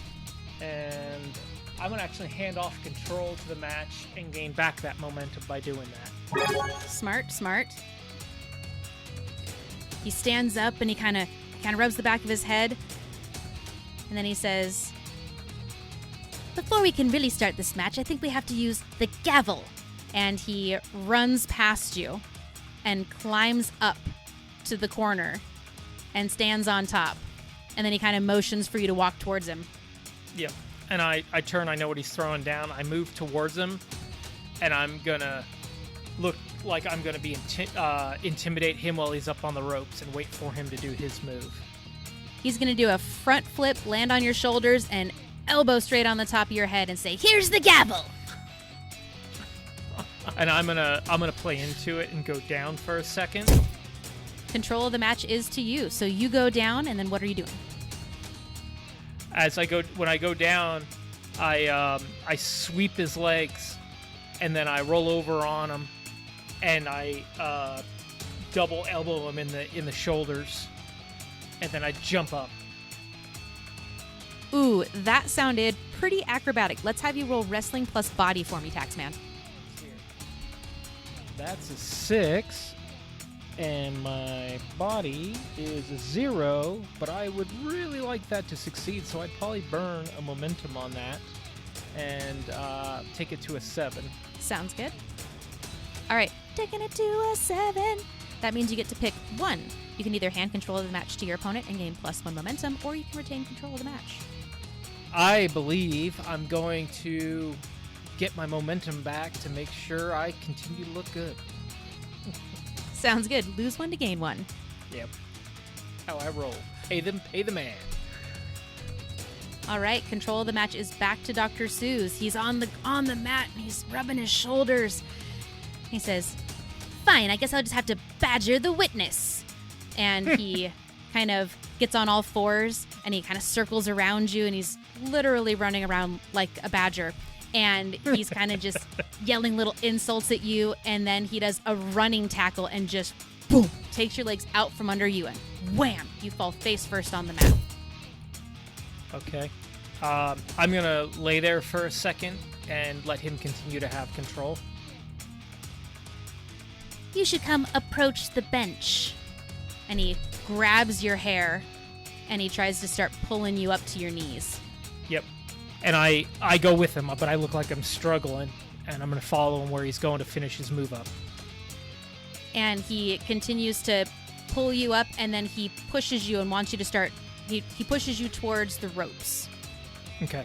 And I'm going to actually hand off control to the match and gain back that momentum by doing that. Smart. He stands up and he kind of rubs the back of his head. And then he says, Before we can really start this match, I think we have to use the gavel. and he runs past you and climbs up to the corner and stands on top. And then he kind of motions for you to walk towards him. Yep. And I turn, I know what he's throwing down. I move towards him, and I'm going to look like I'm going to be intimidate him while he's up on the ropes and wait for him to do his move. He's going to do a front flip, land on your shoulders, and elbow straight on the top of your head and say, Here's the gavel. And I'm gonna play into it and go down for a second. control of the match is to you. So you go down, and then what are you doing? When I go down, I sweep his legs, and then I roll over on him, and I double elbow him in the shoulders, and then I jump up. Ooh, that sounded pretty acrobatic. Let's have you roll wrestling plus body for me, Taxman. That's a 6. And my body is a 0, but I would really like that to succeed, so I'd probably burn a momentum on that and take it to a 7. Sounds good. All right, taking it to a 7. That means you get to pick one. You can either hand control of the match to your opponent and gain +1 momentum, or you can retain control of the match. I believe I'm going to get my momentum back to make sure I continue to look good. Sounds good. Lose 1 to gain 1. Yep. How I roll. Pay the man. All right, control of the match is back to Dr. Seuss. He's on the mat and he's rubbing his shoulders. He says, "Fine, I guess I'll just have to badger the witness." And he kind of gets on all fours and he kind of circles around you and he's literally running around like a badger. And he's kind of just yelling little insults at you, and then he does a running tackle and just boom, takes your legs out from under you, and wham, you fall face first on the mat. Okay. I'm going to lay there for a second and let him continue to have control. You should come approach the bench. And he grabs your hair and he tries to start pulling you up to your knees. Yep. And I go with him, but I look like I'm struggling, and I'm going to follow him where he's going to finish his move up. And he continues to pull you up, and then he pushes you and wants you to start. He pushes you towards the ropes. Okay.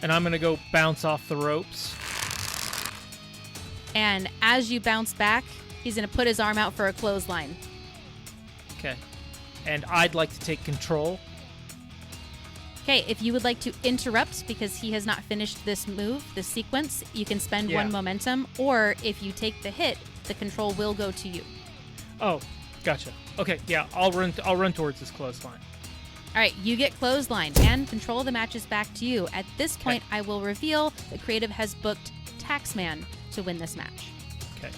And I'm going to go bounce off the ropes. And as you bounce back, he's going to put his arm out for a clothesline. Okay. And I'd like to take control. Okay, if you would like to interrupt because he has not finished this move, this sequence, you can spend 1 momentum, or if you take the hit, the control will go to you. Oh, gotcha. Okay, yeah, I'll run towards this clothesline. All right, you get clothesline, and control of the match is back to you. At this point, I will reveal that Creative has booked Taxman to win this match. Okay.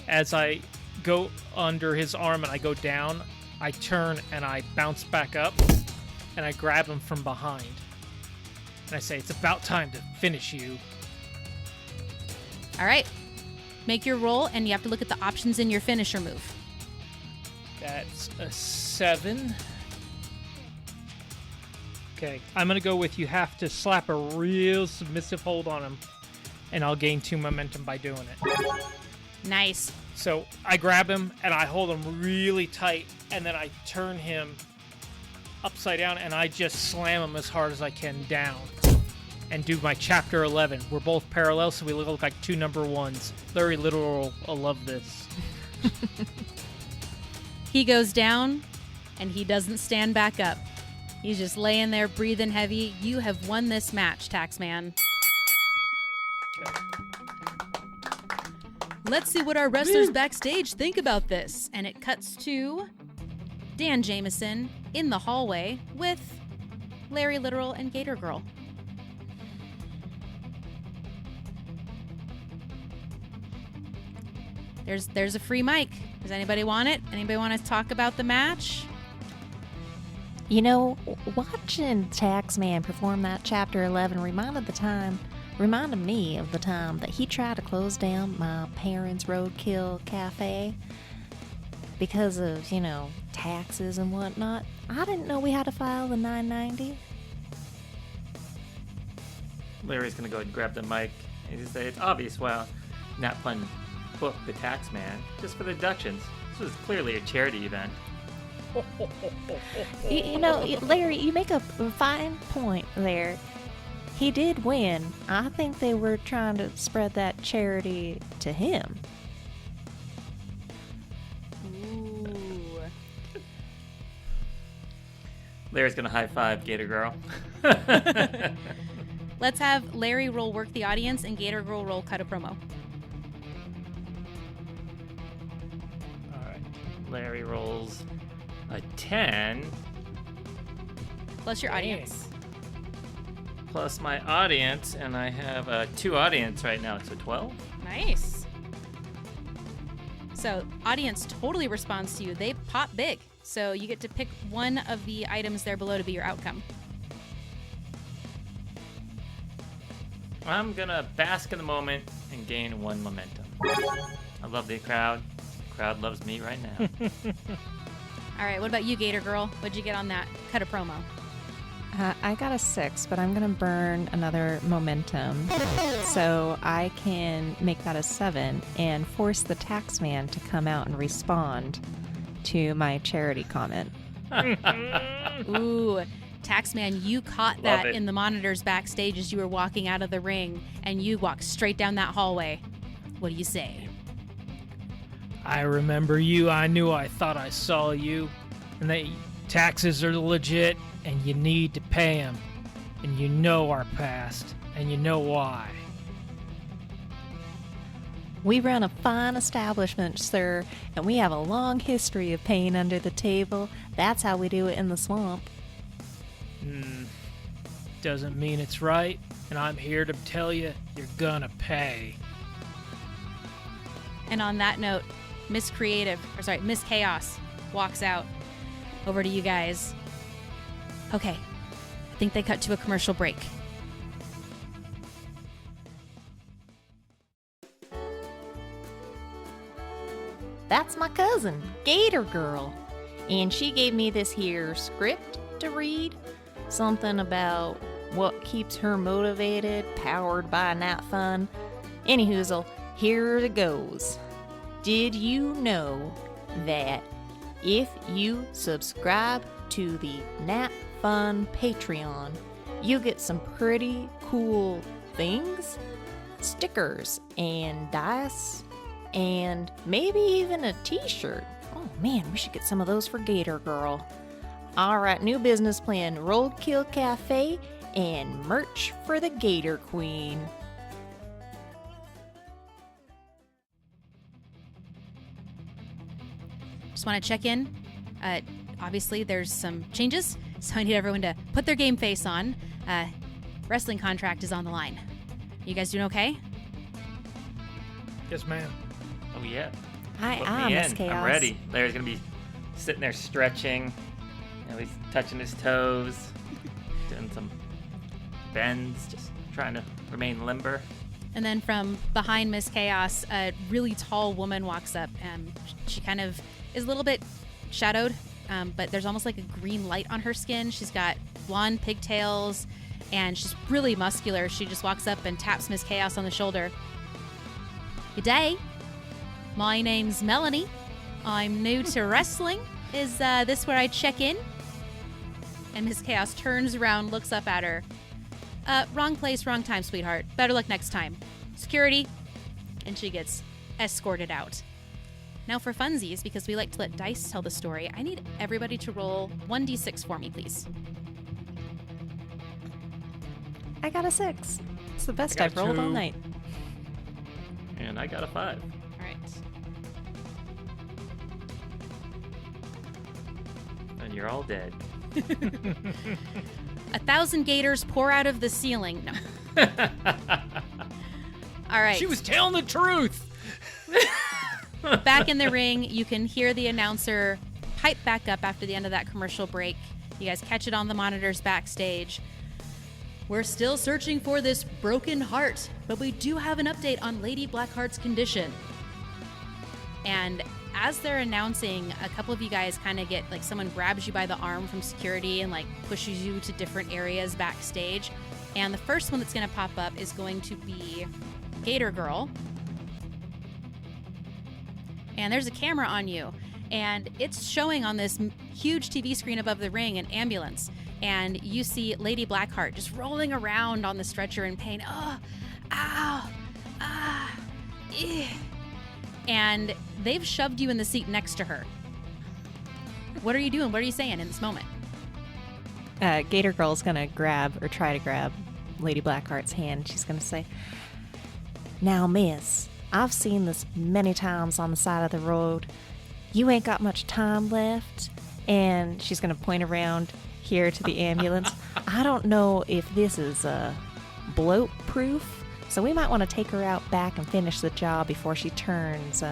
As I go under his arm and I go down, I turn and I bounce back up. And I grab him from behind. And I say, "It's about time to finish you." All right. Make your roll, and you have to look at the options in your finisher move. That's a 7. Okay, I'm going to go with you have to slap a real submissive hold on him, and I'll gain 2 momentum by doing it. Nice. So I grab him, and I hold him really tight, and then I turn him upside down, and I just slam him as hard as I can down and do my chapter 11. We're both parallel, so we look like 2 number 1s. Very literal. I love this. He goes down, and he doesn't stand back up. He's just laying there breathing heavy. You have won this match, Taxman. Okay. Let's see what our wrestlers backstage think about this. And it cuts to Dan Jameson in the hallway with Larry Literal and Gator Girl. There's a free mic. Does anybody want it? Anybody want to talk about the match? You know, watching Taxman perform that Chapter 11 reminded me of the time that he tried to close down my parents' Roadkill Cafe because of, taxes and whatnot. I didn't know we had to file the 990. Larry's gonna go and grab the mic and just say, "It's obvious. Well, NatFun booked the Taxman just for the deductions. This was clearly a charity event." Larry, you make a fine point there. He did win. I think they were trying to spread that charity to him. Ooh. Larry's gonna high five Gator Girl. Let's have Larry roll work the audience and Gator Girl roll cut a promo. All right. Larry rolls a 10 Plus your audience. plus my audience, and I have 2 audience right now, so 12. Nice. So audience totally responds to you. They pop big. So you get to pick one of the items there below to be your outcome. I'm gonna bask in the moment and gain 1 momentum. I love the crowd. Crowd loves me right now. All right, what about you, Gator Girl? What'd you get on that? Cut a promo. I got a 6, but I'm going to burn another momentum so I can make that a 7 and force the tax man to come out and respond to my charity comment. Ooh, Taxman, you caught Love that it. in the monitors backstage as you were walking out of the ring, and you walked straight down that hallway. What do you say? I remember you. I knew I thought I saw you. And that taxes are legit, and you need to pay them. And you know our past, and you know why. We run a fine establishment, sir, and we have a long history of paying under the table. That's how we do it in the swamp. Doesn't mean it's right, and I'm here to tell you you're gonna pay. And on that note, Miss Chaos walks out. Over to you guys. Okay, I think they cut to a commercial break. That's my cousin, Gator Girl. And she gave me this here script to read. Something about what keeps her motivated, powered by NatFun. Anyhoozle, here it goes. Did you know that if you subscribe to the NatFun Patreon, you get some pretty cool things? Stickers and dice and maybe even a t-shirt. Oh man, we should get some of those for Gator Girl. Alright, new business plan, Roadkill Cafe and merch for the Gator Queen. Just want to check in. Obviously, there's some changes, so I need everyone to put their game face on. Wrestling contract is on the line. You guys doing okay? Yes, ma'am. Oh, yeah. Hi, Put I'm me Miss in. Chaos. I'm ready. Larry's going to be sitting there stretching. You know, he's touching his toes, doing some bends, just trying to remain limber. And then from behind Miss Chaos, a really tall woman walks up. She kind of is a little bit shadowed, but there's almost like a green light on her skin. She's got blonde pigtails, and she's really muscular. She just walks up and taps Miss Chaos on the shoulder. Good day. My name's Melanie. I'm new to wrestling. Is this where I check in? And Miss Chaos turns around, looks up at her. Wrong place, wrong time, sweetheart. Better luck next time. Security. And she gets escorted out. Now for funsies, because we like to let dice tell the story, I need everybody to roll 1d6 for me, please. I got a 6. It's the best I I've got a rolled all 2. night. And I got a 5. All right. And you're all dead. 1,000 gators pour out of the ceiling. No. All right. She was telling the truth. Back in the ring, you can hear the announcer pipe back up after the end of that commercial break. You guys catch it on the monitors backstage. We're still searching for this broken heart, but we do have an update on Lady Blackheart's condition. And as they're announcing, a couple of you guys kind of get, like, someone grabs you by the arm from security and, like, pushes you to different areas backstage. And the first one that's going to pop up is going to be Gator Girl. And there's a camera on you, and it's showing on this huge TV screen above the ring an ambulance. And you see Lady Blackheart just rolling around on the stretcher in pain. Oh, ow, ah, eh. And they've shoved you in the seat next to her. What are you doing? What are you saying in this moment? Gator Girl's gonna try to grab Lady Blackheart's hand. She's gonna say, "Now, miss, I've seen this many times on the side of the road. You ain't got much time left." And she's gonna point around here to the ambulance. I don't know if this is bloat proof, so we might want to take her out back and finish the job before she turns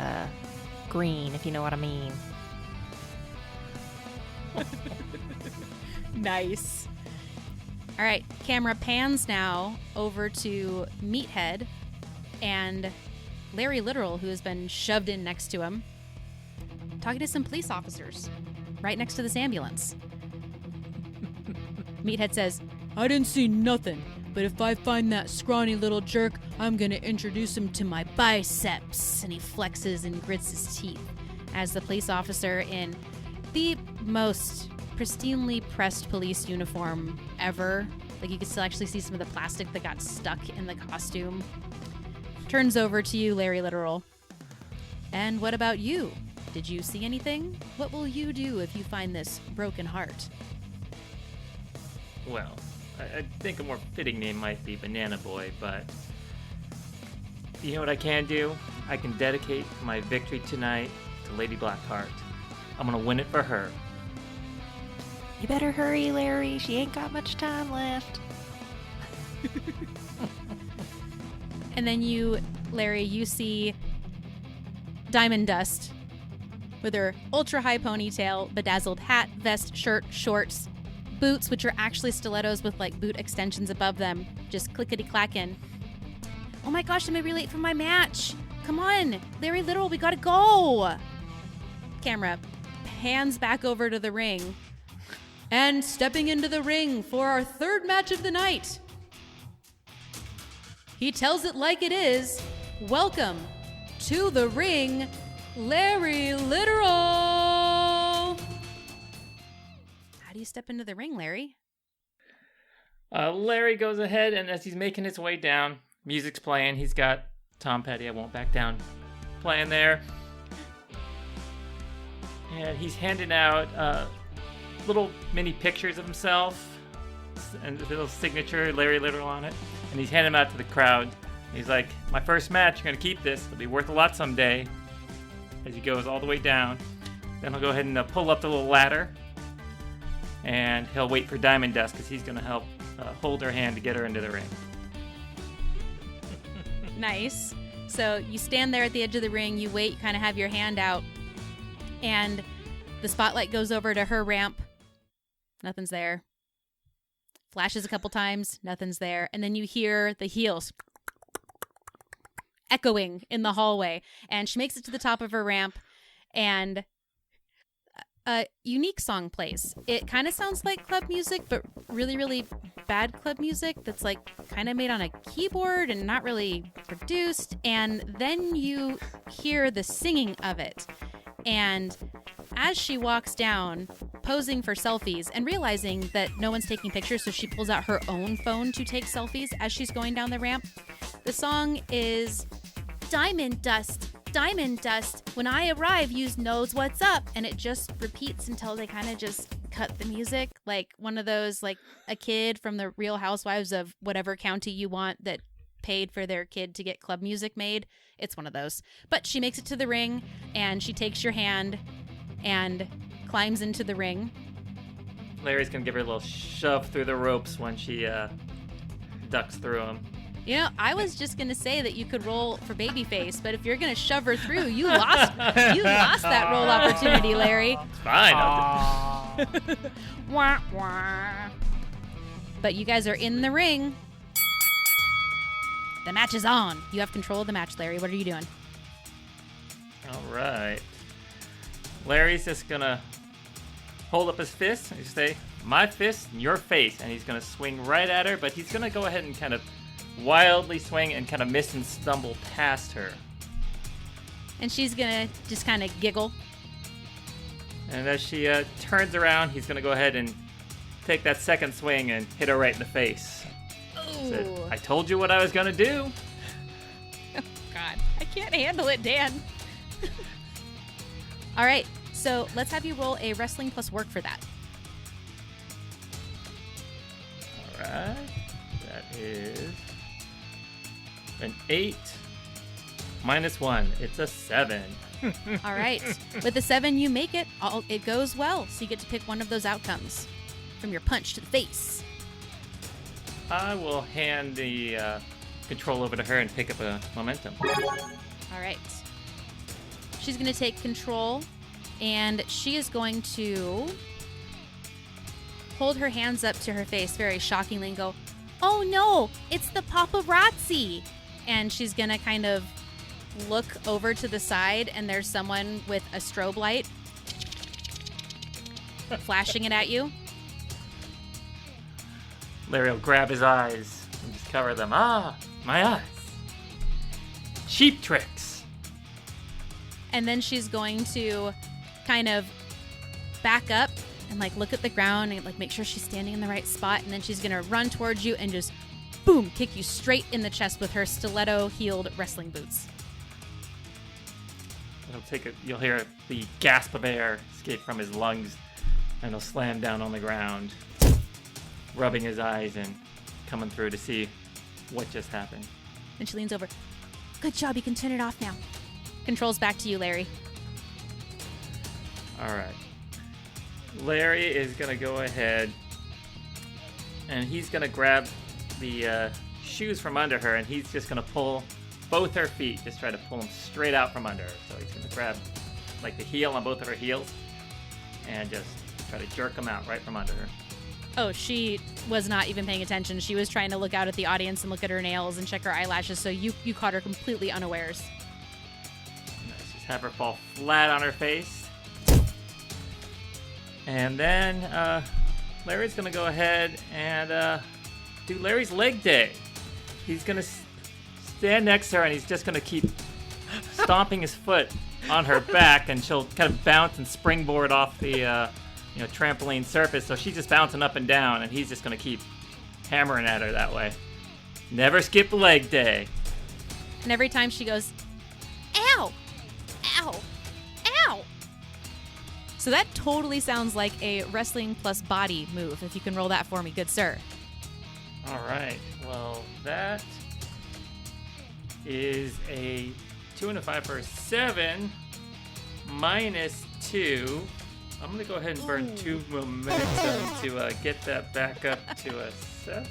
green, if you know what I mean. Nice. All right, camera pans now over to Meathead and Larry Literal, who has been shoved in next to him. talking to some police officers right next to this ambulance. Meathead says, I didn't see nothing, but if I find that scrawny little jerk, I'm gonna introduce him to my biceps. And he flexes and grits his teeth as the police officer in the most pristinely pressed police uniform ever, like you can still actually see some of the plastic that got stuck in the costume, turns over to you, Larry Literal. And what about you? Did you see anything? What will you do if you find this broken heart? Well, I think a more fitting name might be Banana Boy, but you know what I can do? I can dedicate my victory tonight to Lady Blackheart. I'm gonna win it for her. You better hurry, Larry. She ain't got much time left. And then you, Larry, you see Diamond Dust with her ultra-high ponytail, bedazzled hat, vest, shirt, shorts, boots, which are actually stilettos with like boot extensions above them, just clickety-clacking. Oh my gosh, I'm gonna be late for my match. Come on, Larry Literal, we gotta go. Camera pans back over to the ring. And stepping into the ring for our third match of the night, he tells it like it is. Welcome to the ring, Larry Literal. How do you step into the ring, Larry? Larry goes ahead, and as he's making his way down, music's playing. He's got Tom Petty, I Won't Back Down, playing there. And he's handing out little mini pictures of himself and a little signature Larry Literal on it. And he's handing them out to the crowd. He's like, my first match, you're going to keep this. It'll be worth a lot someday. As he goes all the way down. Then he'll go ahead and pull up the little ladder. And he'll wait for Diamond Dust because he's going to help hold her hand to get her into the ring. Nice. So you stand there at the edge of the ring, you wait, you kind of have your hand out, and the spotlight goes over to her ramp. Nothing's there. Flashes a couple times, nothing's there. And then you hear the heels echoing in the hallway. And she makes it to the top of her ramp, and a unique song plays. It kind of sounds like club music, but really, really bad club music that's like kind of made on a keyboard and not really produced. And then you hear the singing of it. And as she walks down, posing for selfies and realizing that no one's taking pictures, so she pulls out her own phone to take selfies as she's going down the ramp. The song is Diamond Dust, Diamond Dust. When I arrive, you knows what's up. And it just repeats until they kind of just cut the music. Like one of those, like a kid from the Real Housewives of whatever county you want that paid for their kid to get club music made. It's one of those. But she makes it to the ring, and she takes your hand and climbs into the ring. Larry's going to give her a little shove through the ropes when she ducks through them. You know, I was just going to say that you could roll for babyface, but if you're going to shove her through, you lost that roll opportunity, Larry. It's fine. Wah, wah. But you guys are in the ring. The match is on. You have control of the match, Larry. What are you doing? All right. Larry's just going to hold up his fist and say, my fist in your face. And he's going to swing right at her, but he's going to go ahead and kind of wildly swing and kind of miss and stumble past her. And she's going to just kind of giggle. And as she turns around, he's going to go ahead and take that second swing and hit her right in the face. Said, I told you what I was going to do. Oh, God. I can't handle it, Dan. All right. So let's have you roll a wrestling plus work for that. All right. That is an 8 minus 1. It's a 7. All right. With the 7, you make it. It goes well. So you get to pick one of those outcomes from your punch to the face. I will hand the control over to her and pick up a momentum. All right. She's going to take control, and she is going to hold her hands up to her face very shockingly and go, oh no, it's the paparazzi. And she's going to kind of look over to the side and there's someone with a strobe light flashing it at you. Larry will grab his eyes and just cover them. Ah, my eyes. Cheap tricks. And then she's going to kind of back up and like look at the ground and like make sure she's standing in the right spot. And then she's going to run towards you and just boom, kick you straight in the chest with her stiletto-heeled wrestling boots. You'll hear the gasp of air escape from his lungs, and he'll slam down on the ground, rubbing his eyes and coming through to see what just happened. Then she leans over. Good job, you can turn it off now. Controls back to you, Larry. All right. Larry is going to go ahead, and he's going to grab the shoes from under her, and he's just going to pull both her feet, just try to pull them straight out from under her. So he's going to grab like the heel on both of her heels and just try to jerk them out right from under her. Oh, she was not even paying attention. She was trying to look out at the audience and look at her nails and check her eyelashes, so you caught her completely unawares. Let's just have her fall flat on her face. And then Larry's going to go ahead and do Larry's leg day. He's going to stand next to her, and he's just going to keep stomping his foot on her back, and she'll kind of bounce and springboard off the trampoline surface. So she's just bouncing up and down, and he's just going to keep hammering at her that way. Never skip leg day. And every time she goes, ow, ow, ow. So that totally sounds like a wrestling plus body move. If you can roll that for me, good sir. All right. Well, that is a 2 and a 5 for a 7 minus 2. I'm going to go ahead and burn 2 momentum to get that back up to a 7.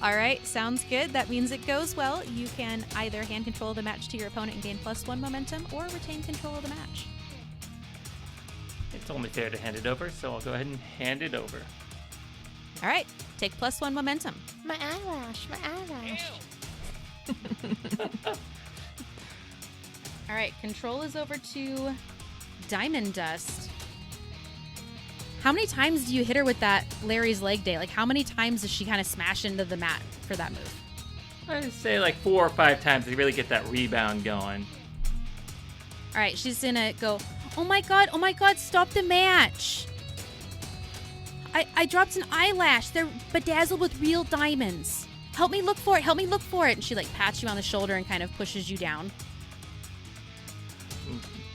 All right, sounds good. That means it goes well. You can either hand control of the match to your opponent and gain +1 momentum, or retain control of the match. It's only fair to hand it over, so I'll go ahead and hand it over. All right, take +1 momentum. My eyelash, my eyelash. All right, control is over to Diamond Dust. How many times do you hit her with that Larry's leg day? Like, how many times does she kind of smash into the mat for that move? I'd say like 4 or 5 times to really get that rebound going. All right, she's gonna go, oh my God, stop the match. I dropped an eyelash. They're bedazzled with real diamonds. Help me look for it. And she like pats you on the shoulder and kind of pushes you down.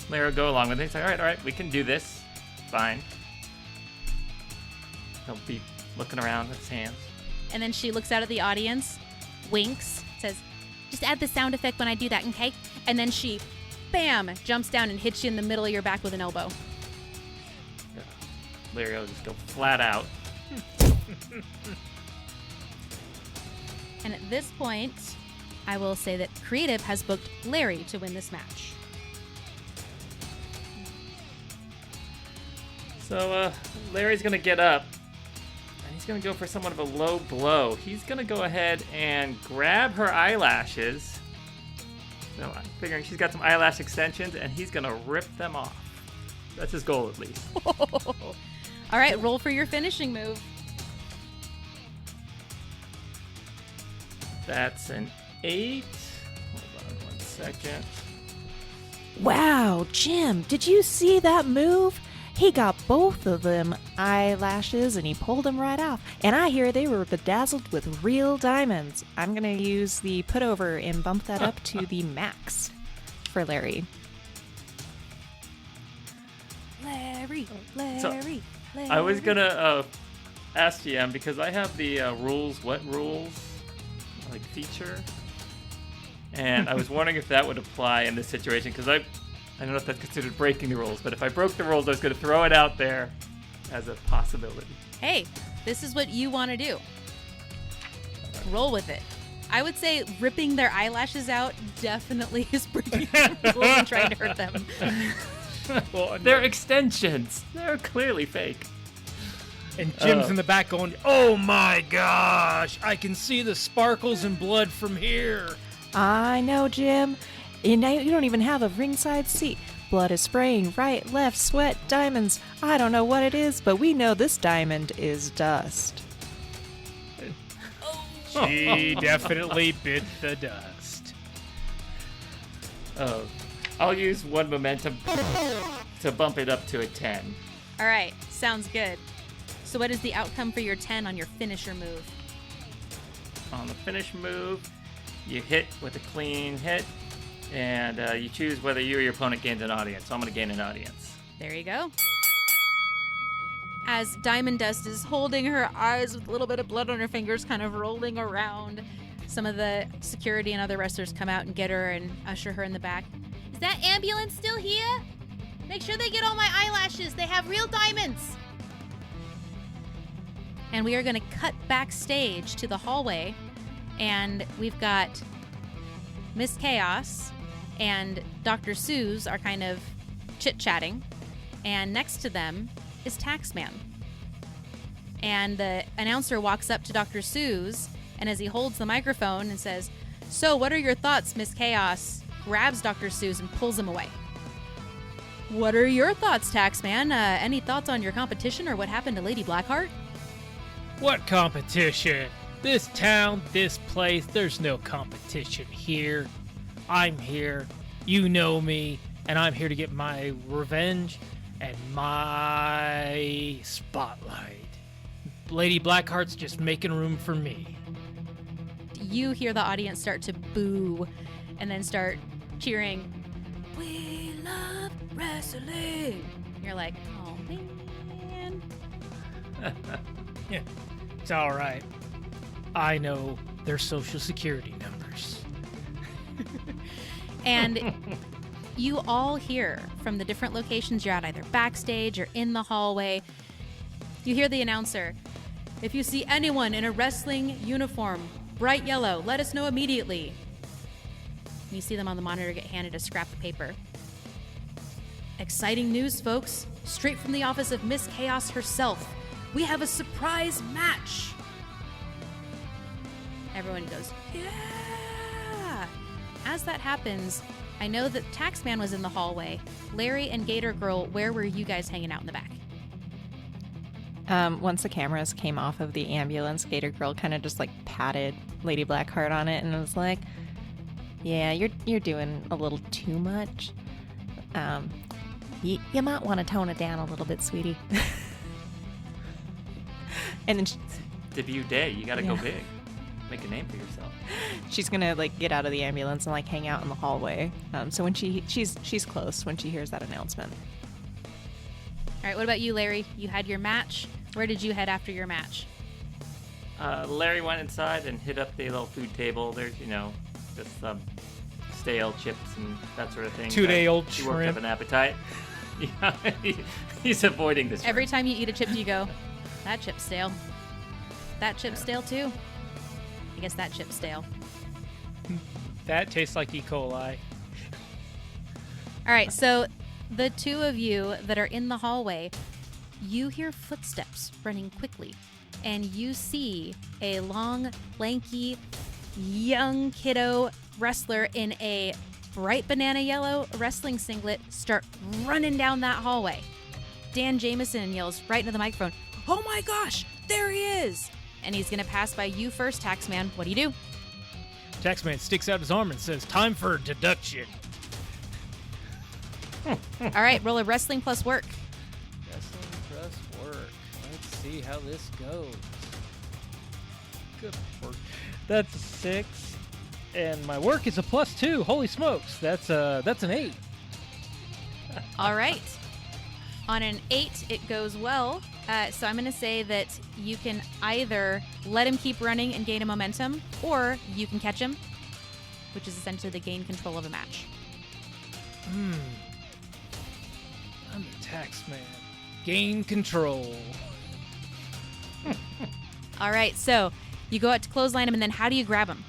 Larry will go along with it. He's like, all right, we can do this. Fine. He'll be looking around with his hands. And then she looks out at the audience, winks, says, just add the sound effect when I do that, okay? And then she, bam, jumps down and hits you in the middle of your back with an elbow. Larry will just go flat out. And at this point, I will say that Creative has booked Larry to win this match. So Larry's going to get up, and he's going to go for somewhat of a low blow. He's going to go ahead and grab her eyelashes. So I'm figuring she's got some eyelash extensions, and he's going to rip them off. That's his goal, at least. All right, roll for your finishing move. That's an 8. Hold on 1 second. Wow, Jim, did you see that move? He got both of them eyelashes and he pulled them right off. And I hear they were bedazzled with real diamonds. I'm going to use the put over and bump that up to the max for Larry. Larry. I was going to ask GM, because I have the what rules like feature. And I was wondering if that would apply in this situation, because I don't know if that's considered breaking the rules, but if I broke the rules, I was going to throw it out there as a possibility. Hey, this is what you want to do. Roll with it. I would say ripping their eyelashes out definitely is breaking the rules and trying to hurt them. Well, they're extensions. They're clearly fake. And Jim's in the back going, oh my gosh, I can see the sparkles and blood from here. I know, Jim. You don't even have a ringside seat. Blood is spraying right, left, sweat, diamonds. I don't know what it is, but we know this diamond is dust. She definitely bit the dust. Oh, I'll use one momentum to bump it up to a 10. All right, sounds good. So what is the outcome for your 10 on your finisher move? On the finish move, you hit with a clean hit, and you choose whether you or your opponent gains an audience. So I'm going to gain an audience. There you go. As Diamond Dust is holding her eyes with a little bit of blood on her fingers, kind of rolling around, some of the security and other wrestlers come out and get her and usher her in the back. Is that ambulance still here? Make sure they get all my eyelashes. They have real diamonds. And we are going to cut backstage to the hallway, and we've got Miss Chaos and Dr. Suze are kind of chit-chatting, and next to them is Taxman. And the announcer walks up to Dr. Suze, and as he holds the microphone and says, "So, what are your thoughts, Miss Chaos?" grabs Dr. Suze and pulls him away. "What are your thoughts, Taxman? Any thoughts on your competition or what happened to Lady Blackheart?" What competition? This town, this place, there's no competition here. I'm here, you know me, and I'm here to get my revenge and my spotlight. Lady Blackheart's just making room for me. You hear the audience start to boo and then start cheering, "We love wrestling." You're like, oh man. Yeah, it's all right. I know their social security numbers. And you all hear from the different locations you're at, either backstage or in the hallway, you hear the announcer, "If you see anyone in a wrestling uniform, bright yellow, let us know immediately." You see them on the monitor get handed a scrap of paper. "Exciting news, folks. Straight from the office of Miss Chaos herself. We have a surprise match." Everyone goes, "Yeah!" As that happens, I know that Taxman was in the hallway. Larry and Gator Girl, where were you guys hanging out in the back? Once the cameras came off of the ambulance, Gator Girl kind of just like patted Lady Blackheart on it and was like, "Yeah, you're doing a little too much. You might want to tone it down a little bit, sweetie." And then Debut day, you got to go big. Make a name for yourself. she's gonna like get out of the ambulance and like hang out in the hallway. So when she's close when she hears that announcement. All right, what about you, Larry? You had your match. Where did you head after your match? Larry went inside and hit up the little food table. There's, just some stale chips and that sort of thing. 2-day-old He worked up shrimp. an appetite. Yeah, he's avoiding this. Every time you eat a chip, you go, "That chip's stale. That chip's stale too. I guess that chip's stale." That tastes like E. coli. All right, so the two of you that are in the hallway, you hear footsteps running quickly, and you see a long, lanky, young kiddo wrestler in a bright banana yellow wrestling singlet start running down that hallway. Dan Jameson yells right into the microphone, "Oh my gosh, there he is!" And he's going to pass by you first, Taxman. What do you do? Taxman sticks out his arm and says, "Time for deduction." All right, roll a wrestling plus work. Wrestling plus work. Let's see how this goes. Good work. That's a 6. And my work is a +2. Holy smokes. That's an 8. All right. On an 8, it goes well. So I'm going to say that you can either let him keep running and gain a momentum, or you can catch him, which is essentially the gain control of a match. I'm the tax man. Gain control. All right, so you go out to clothesline him, and then how do you grab him?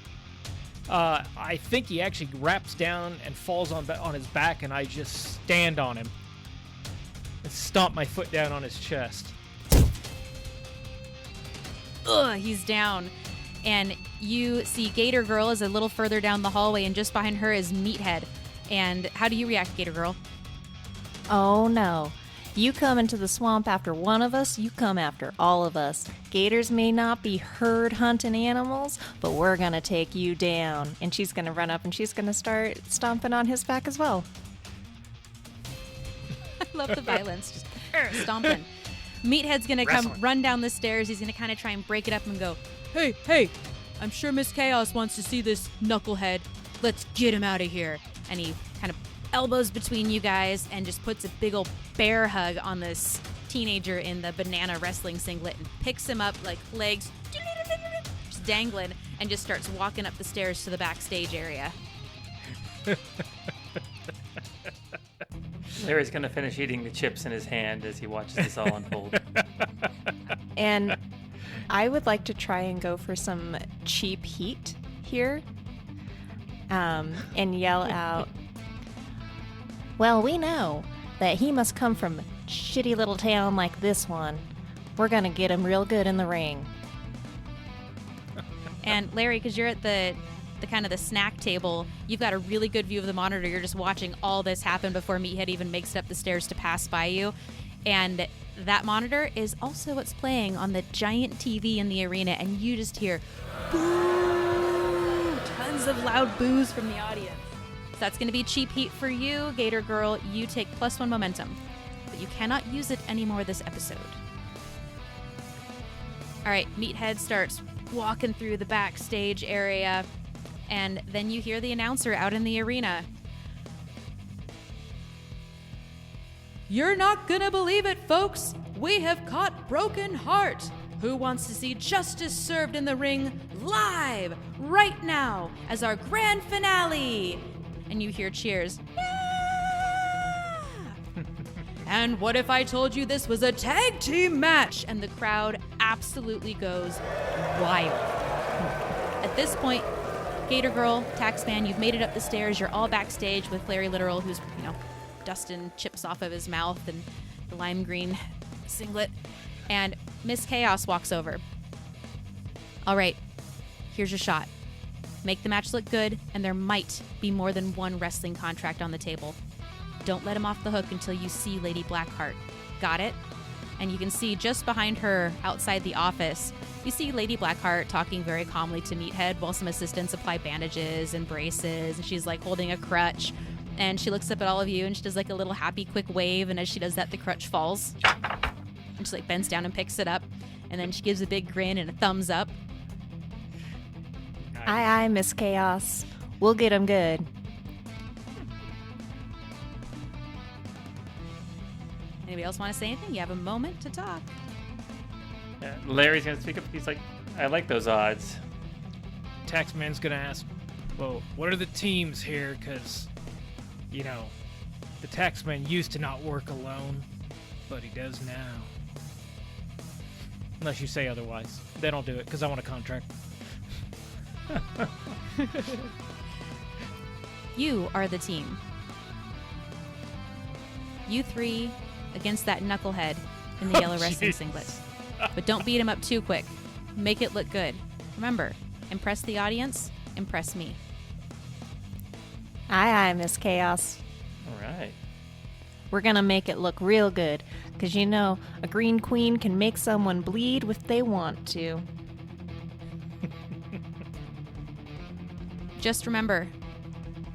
I think he actually wraps down and falls on his back, and I just stand on him and stomp my foot down on his chest. Ugh, he's down. And you see Gator Girl is a little further down the hallway, and just behind her is Meathead. And how do you react, Gator Girl? Oh no. You come into the swamp after one of us, you come after all of us. Gators may not be herd hunting animals, but we're gonna take you down. And she's gonna run up and she's gonna start stomping on his back as well. I love the violence. Just stomping. Meathead's gonna come run down the stairs. He's gonna kind of try and break it up and go, Hey, I'm sure Miss Chaos wants to see this knucklehead. Let's get him out of here. And he kind of elbows between you guys and just puts a big old bear hug on this teenager in the banana wrestling singlet and picks him up like legs just dangling and just starts walking up the stairs to the backstage area. Larry's gonna finish eating the chips in his hand as he watches this all unfold. And I would like to try and go for some cheap heat here and yell out, well, we know that he must come from a shitty little town like this one. We're gonna get him real good in the ring. And Larry, because you're at the kind of the snack table, you've got a really good view of the monitor. You're just watching all this happen before Meathead even makes it up the stairs to pass by you. And that monitor is also what's playing on the giant TV in the arena, and you just hear boo! Tons of loud boos from the audience. So that's going to be cheap heat for you, Gator Girl. You take +1 momentum, but you cannot use it anymore this episode. All right, Meathead starts walking through the backstage area, and then you hear the announcer out in the arena. You're not gonna believe it, folks. We have caught Broken Heart, who wants to see justice served in the ring live right now as our grand finale. And you hear cheers. Yeah! And what if I told you this was a tag team match? And the crowd absolutely goes wild. At this point, Gator Girl, Taxman, you've made it up the stairs. You're all backstage with Larry Literal, who's, dusting chips off of his mouth and the lime green singlet. And Miss Chaos walks over. All right, here's your shot. Make the match look good, and there might be more than one wrestling contract on the table. Don't let him off the hook until you see Lady Blackheart. Got it? And you can see just behind her outside the office, you see Lady Blackheart talking very calmly to Meathead while some assistants apply bandages and braces, and she's like holding a crutch. And she looks up at all of you and she does like a little happy quick wave, and as she does that, the crutch falls. And she like bends down and picks it up, and then she gives a big grin and a thumbs up. Aye, Miss Chaos. We'll get him good. Anybody else want to say anything? You have a moment to talk. Larry's gonna speak up. He's like, I like those odds. Taxman's gonna ask, well, what are the teams here? Because, the Taxman used to not work alone, but he does now. Unless you say otherwise. They don't do it, because I want a contract. You are the team. You three against that knucklehead in the yellow wrestling singlet. But don't beat him up too quick. Make it look good. Remember, impress the audience, impress me. Aye, Miss Chaos. All right. We're gonna make it look real good, because a green queen can make someone bleed if they want to. Just remember,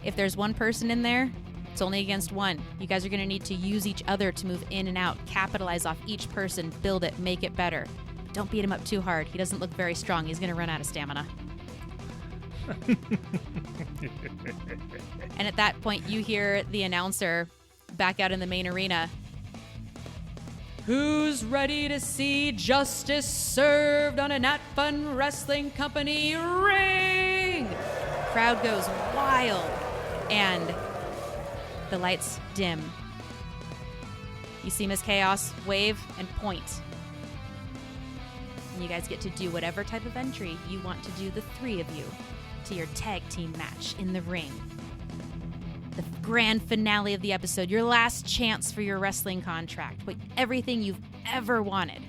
if there's one person in there, it's only against one. You guys are going to need to use each other to move in and out, capitalize off each person, build it, make it better. But don't beat him up too hard. He doesn't look very strong. He's going to run out of stamina. And at that point, you hear the announcer back out in the main arena. Who's ready to see justice served on a NatFun Wrestling Company ring? Crowd goes wild, and the lights dim. You see Miss Chaos wave and point. And you guys get to do whatever type of entry you want to do, the three of you, to your tag team match in the ring. The grand finale of the episode, your last chance for your wrestling contract, everything you've ever wanted.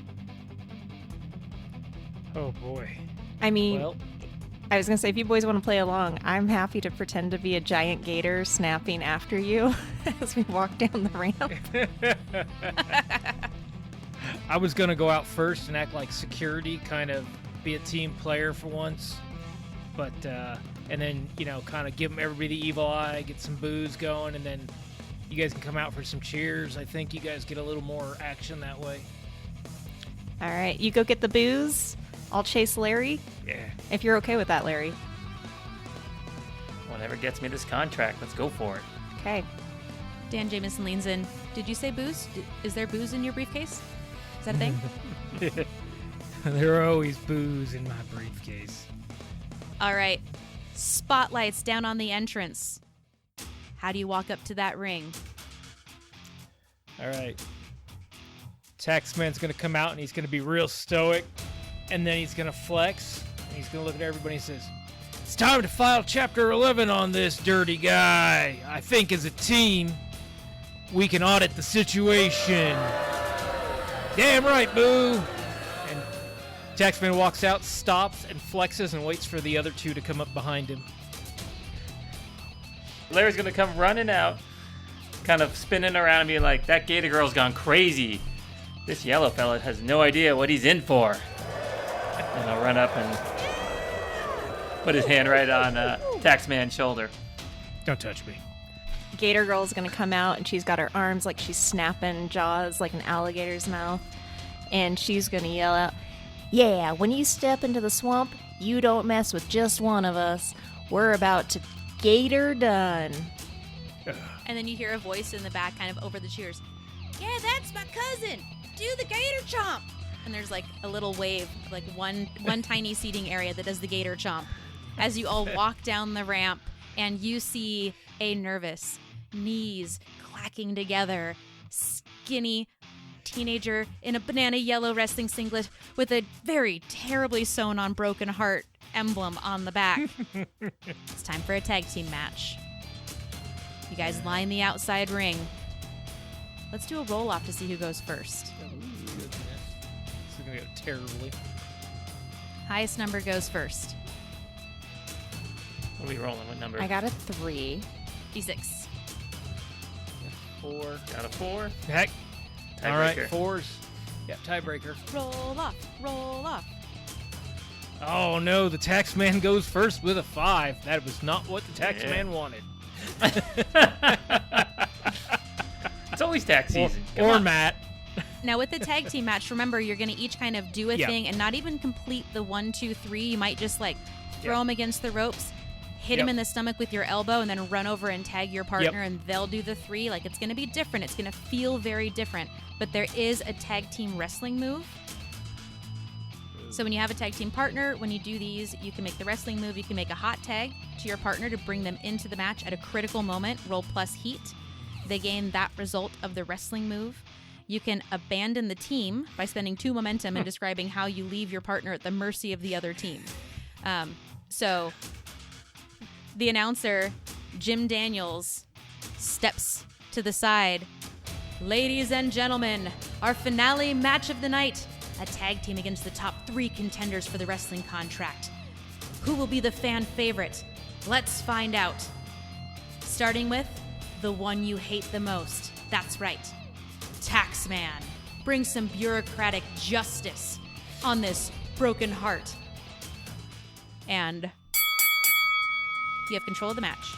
Oh boy. I mean, Well, I was going to say, if you boys want to play along, I'm happy to pretend to be a giant gator snapping after you as we walk down the ramp. I was going to go out first and act like security, kind of be a team player for once. But, and then, kind of give everybody the evil eye, get some booze going, and then you guys can come out for some cheers. I think you guys get a little more action that way. All right, you go get the booze. I'll chase Larry. Yeah. If you're okay with that, Larry. Whatever gets me this contract, let's go for it. Okay. Dan Jameson leans in. Did you say booze? Is there booze in your briefcase? Is that a thing? There are always booze in my briefcase. All right. Spotlights down on the entrance. How do you walk up to that ring? All right. Taxman's going to come out and he's going to be real stoic. And then he's going to flex. And he's going to look at everybody and says, "It's time to file Chapter 11 on this dirty guy. I think as a team, we can audit the situation." Damn right, boo. And Taxman walks out, stops, and flexes and waits for the other two to come up behind him. Larry's gonna come running out, kind of spinning around and being like, "That gator girl's gone crazy. This yellow fella has no idea what he's in for." And I'll run up and put his hand right on Taxman's shoulder. Don't touch me. Gator Girl's gonna come out and she's got her arms like she's snapping jaws like an alligator's mouth. And she's gonna yell out, "Yeah, when you step into the swamp, you don't mess with just one of us. We're about to gator done." And then you hear a voice in the back kind of over the cheers. "Yeah, that's my cousin. Do the gator chomp." And there's like a little wave, like one tiny seating area that does the gator chomp. As you all walk down the ramp and you see a nervous, knees clacking together, skinny teenager in a banana yellow wrestling singlet with a very terribly sewn on broken heart emblem on the back. It's time for a tag team match. You guys line the outside ring. Let's do a roll off to see who goes first. This is going to go terribly. Highest number goes first. What are we rolling? What number? I got a 3. D6. 4. Got a 4. Heck. All right, Tiebreaker. 4s. Yep, tiebreaker. Roll off. Roll off. Oh no, the Taxman goes first with a 5. That was not what the Taxman wanted. It's always tax season. Come Or on. Matt. Now with the tag team match, remember you're going to each kind of do a Yeah. thing and not even complete the 1, 2, 3. You might just like throw Yep. them against the ropes, hit them Yep. in the stomach with your elbow, and then run over and tag your partner, and they'll do the 3. Like it's going to be different. It's going to feel very different. But there is a tag team wrestling move. So when you have a tag team partner, when you do these, you can make the wrestling move. You can make a hot tag to your partner to bring them into the match at a critical moment. Roll plus heat. They gain that result of the wrestling move. You can abandon the team by spending 2 momentum and describing how you leave your partner at the mercy of the other team. So the announcer, Jim Daniels, steps to the side. "Ladies and gentlemen, our finale match of the night. A tag team against the top 3 contenders for the wrestling contract. Who will be the fan favorite? Let's find out. Starting with the one you hate the most. That's right. Taxman. Bring some bureaucratic justice on this broken heart." And you have control of the match.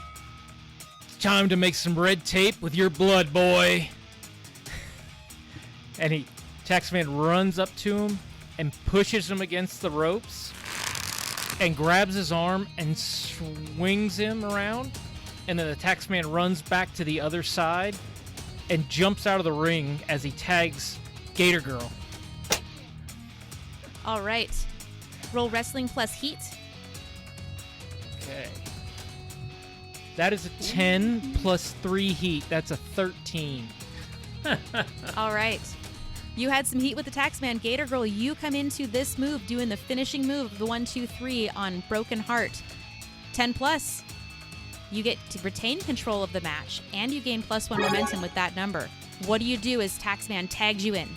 Time to make some red tape with your blood, boy. And Taxman runs up to him and pushes him against the ropes and grabs his arm and swings him around. And then the Taxman runs back to the other side and jumps out of the ring as he tags Gator Girl. All right. Roll wrestling plus heat. Okay. That is a 10 plus 3 heat. That's a 13. All right. You had some heat with the Taxman. Gator Girl, you come into this move doing the finishing move of the 1, 2, 3 on Broken Heart. 10 plus. You get to retain control of the match, and you gain +1 momentum with that number. What do you do as Taxman tags you in?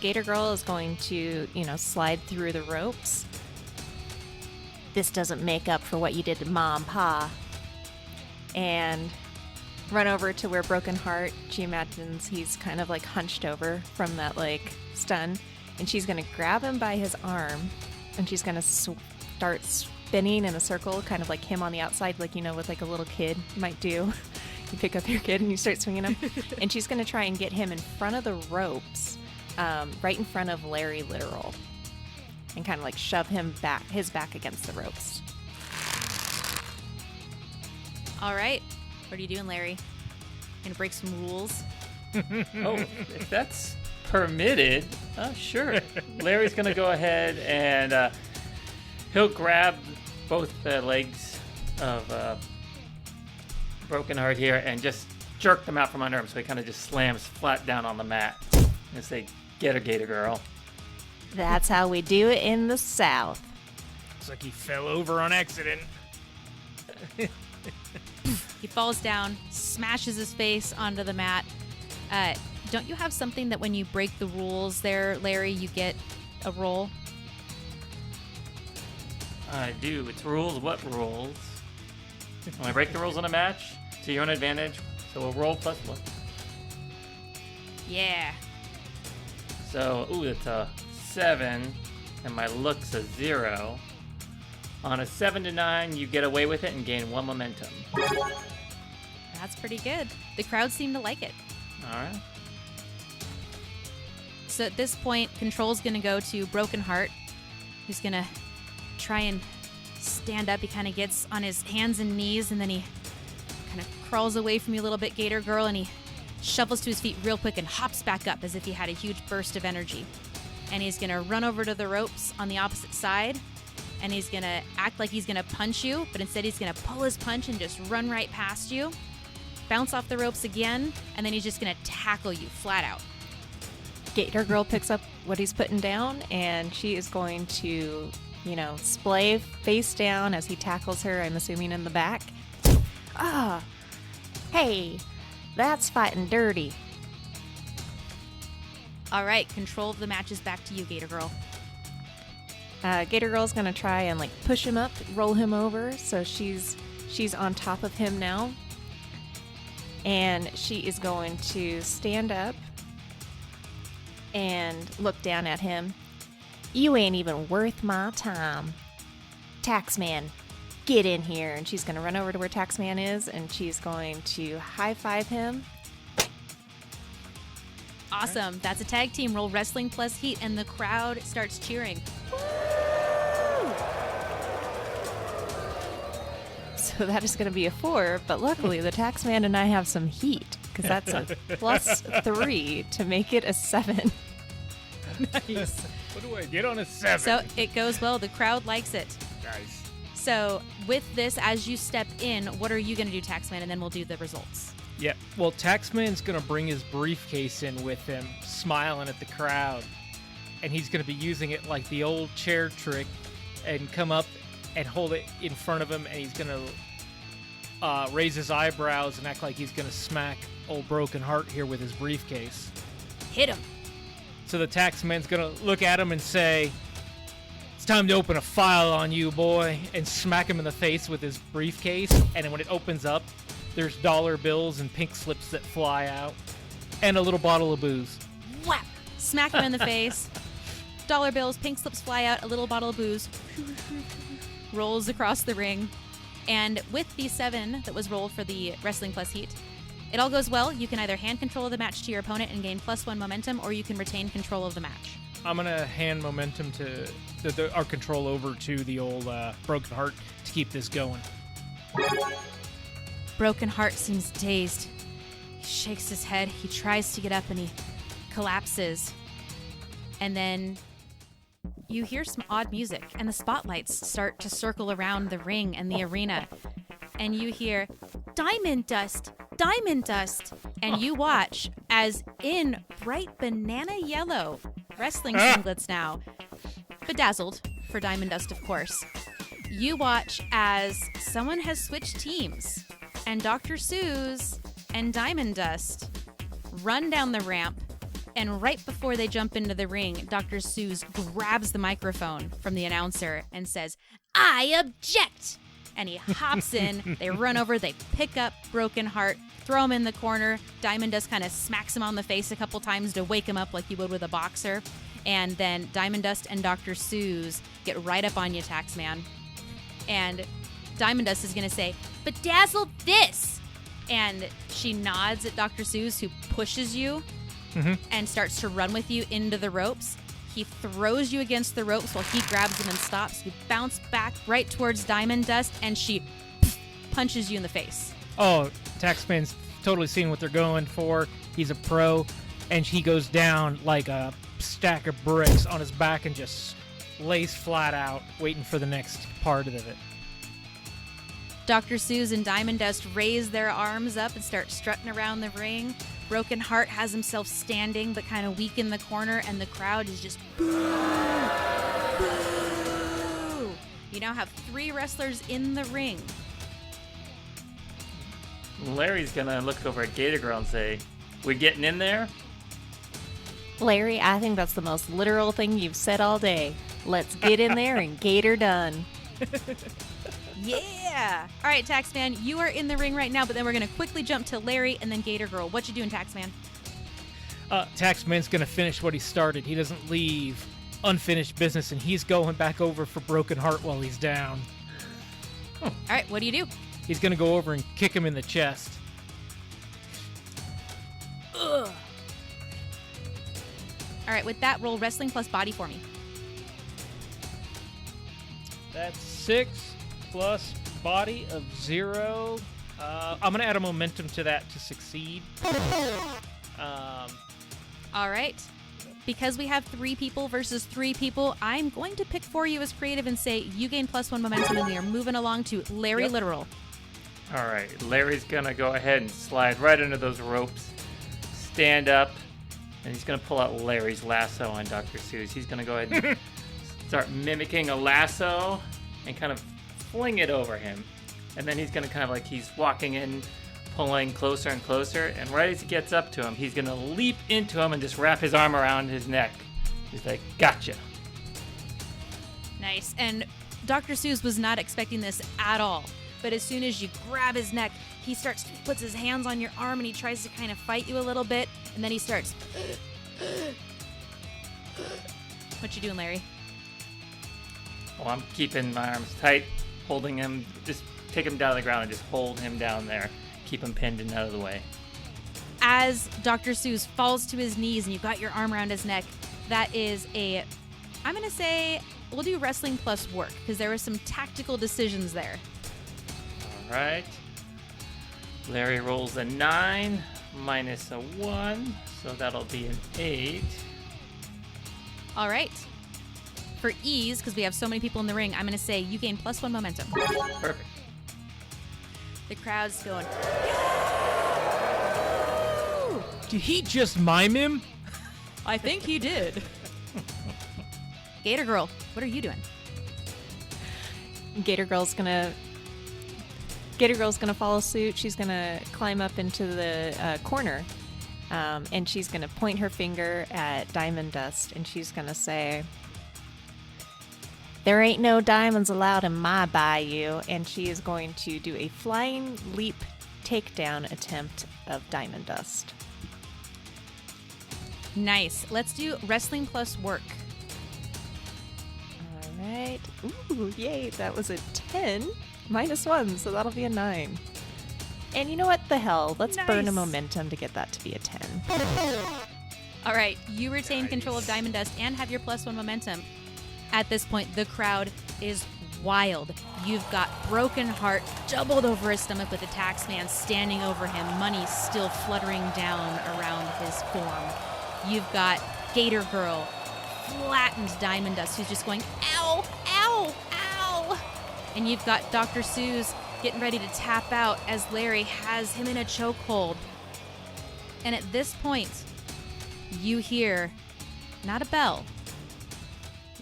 Gator Girl is going to, slide through the ropes. this doesn't make up for what you did to Mom, Pa. And run over to where Broken Heart, she imagines he's kind of like hunched over from that like stun. And she's going to grab him by his arm and she's going to start spinning in a circle, kind of like him on the outside, like, you know, with like a little kid might do. You pick up your kid and you start swinging him. And she's going to try and get him in front of the ropes, right in front of Larry Literal. And kind of like shove him back, his back against the ropes. All right. What are you doing, Larry? Gonna break some rules? Oh, if that's permitted, sure. Larry's gonna go ahead and he'll grab both the legs of Broken Heart here and just jerk them out from under him, so he kind of just slams flat down on the mat and say, "Get her, Gator Girl." That's how we do it in the South. Looks like he fell over on accident. He falls down, smashes his face onto the mat. Don't you have something that when you break the rules there, Larry, you get a roll? I do. It's rules. What rules? When I break the rules in a match, to your own advantage, so a roll plus one. Yeah. So, it's a 7, and my look's a 0. On a 7 to 9, you get away with it and gain 1 momentum. That's pretty good. The crowd seemed to like it. All right. So at this point, control's going to go to Broken Heart, who's going to try and stand up. He kind of gets on his hands and knees, and then he kind of crawls away from you a little bit, Gator Girl, and he shuffles to his feet real quick and hops back up as if he had a huge burst of energy. And he's going to run over to the ropes on the opposite side, and he's going to act like he's going to punch you, but instead he's going to pull his punch and just run right past you, bounce off the ropes again, and then he's just going to tackle you flat out. Gator Girl picks up what he's putting down, and she is going to, you know, splay face down as he tackles her, I'm assuming in the back. Ah, hey, that's fighting dirty. All right, control of the match is back to you, Gator Girl. Gator Girl's gonna try and like push him up, roll him over, so she's on top of him now. And she is going to stand up and look down at him. You ain't even worth my time. Taxman, get in here. And she's gonna run over to where Taxman is, and she's going to high-five him. Awesome. That's a tag team roll, wrestling plus heat, and the crowd starts cheering. So that is going to be a 4, but luckily the Taxman and I have some heat, because that's a +3 to make it a 7. Nice. What do I get on a 7? So it goes well. The crowd likes it. Nice. So with this, as you step in, what are you going to do, Taxman? And then we'll do the results. Yeah, well, Taxman's going to bring his briefcase in with him, smiling at the crowd. And he's going to be using it like the old chair trick and come up and hold it in front of him. And he's going to raise his eyebrows and act like he's going to smack old Broken Heart here with his briefcase. Hit him. So the Taxman's going to look at him and say, "It's time to open a file on you, boy," and smack him in the face with his briefcase. And then when it opens up, there's dollar bills and pink slips that fly out, and a little bottle of booze. Whap! Smack him in the face. Dollar bills, pink slips fly out, a little bottle of booze rolls across the ring. And with the 7 that was rolled for the Wrestling Plus Heat, it all goes well. You can either hand control of the match to your opponent and gain +1 momentum, or you can retain control of the match. I'm going to hand momentum to our control over to the old Broken Heart to keep this going. Broken Heart seems dazed. He shakes his head. He tries to get up and he collapses. And then you hear some odd music, and the spotlights start to circle around the ring and the arena. And you hear, "Diamond dust, diamond dust." And you watch as in bright banana yellow wrestling singlets now, bedazzled for diamond dust, of course. You watch as someone has switched teams, and Dr. Seuss and Diamond Dust run down the ramp And right before they jump into the ring, Dr. Seuss grabs the microphone from the announcer and says, "I object!" And he hops in, they run over, they pick up Broken Heart, throw him in the corner. Diamond Dust kind of smacks him on the face a couple times to wake him up like you would with a boxer. And then Diamond Dust and Dr. Seuss get right up on you, Taxman. And Diamond Dust is going to say, "Bedazzle this!" And she nods at Dr. Seuss, who pushes you and starts to run with you into the ropes. He throws you against the ropes while he grabs them and stops. You bounce back right towards Diamond Dust, and she punches you in the face. Oh, Taxman's totally seen what they're going for. He's a pro, and he goes down like a stack of bricks on his back and just lays flat out, waiting for the next part of it. Dr. Seuss and Diamond Dust raise their arms up and start strutting around the ring. Broken Heart has himself standing but kind of weak in the corner, and the crowd is just boo, boo. You now have 3 wrestlers in the ring. Larry's gonna look over at Gator Girl and say, "We getting in there?" Larry, I think that's the most literal thing you've said all day. Let's get in there and Gator done. Yeah! All right, Taxman, you are in the ring right now, but then we're going to quickly jump to Larry and then Gator Girl. What you doing, Taxman? Taxman's going to finish what he started. He doesn't leave unfinished business, and he's going back over for Broken Heart while he's down. All right, what do you do? He's going to go over and kick him in the chest. Ugh. All right, with that, roll wrestling plus body for me. That's 6 plus body of 0. I'm going to add a momentum to that to succeed. All right. Because we have 3 people versus 3 people, I'm going to pick for you as creative and say you gain +1 momentum, and we are moving along to Larry Literal. All right, Larry's gonna go ahead and slide right under those ropes, stand up, and he's gonna pull out Larry's lasso on Dr. Seuss. He's gonna go ahead and start mimicking a lasso and kind of fling it over him. And then he's gonna kind of like he's walking in, pulling closer and closer, and right as he gets up to him, he's gonna leap into him and just wrap his arm around his neck. He's like, "Gotcha." Nice. And Dr. Seuss was not expecting this at all. But as soon as you grab his neck, he puts his hands on your arm and he tries to kind of fight you a little bit. And then he starts. What you doing, Larry? Well, I'm keeping my arms tight, holding him, just take him down to the ground and just hold him down there. Keep him pinned and out of the way. As Dr. Seuss falls to his knees and you've got your arm around his neck, that is I'm going to say, we'll do wrestling plus work because there were some tactical decisions there. All right. Larry rolls a 9 minus a 1, so that'll be an 8. All right. For ease, because we have so many people in the ring, I'm going to say you gain +1 momentum. Perfect. The crowd's going, Did he just mime him? I think he did. Gator Girl, what are you doing? Gator Girl's gonna follow suit. She's gonna climb up into the corner, and she's gonna point her finger at Diamond Dust, and she's gonna say, "There ain't no diamonds allowed in my bayou," and she is going to do a flying leap takedown attempt of Diamond Dust. Nice. Let's do wrestling plus work. All right. Ooh, yay! That was a 10 -1, so that'll be a 9. And you know what? The hell? Let's burn a Nice. momentum to get that to be a 10. All right. You retain control of Diamond Dust and have your +1 momentum. At this point, the crowd is wild. You've got Broken Heart doubled over his stomach with the Taxman standing over him, money still fluttering down around his form. You've got Gator Girl, flattened Diamond Dust, who's just going, ow, ow, ow. And you've got Dr. Seuss getting ready to tap out as Larry has him in a chokehold. And at this point, you hear not a bell,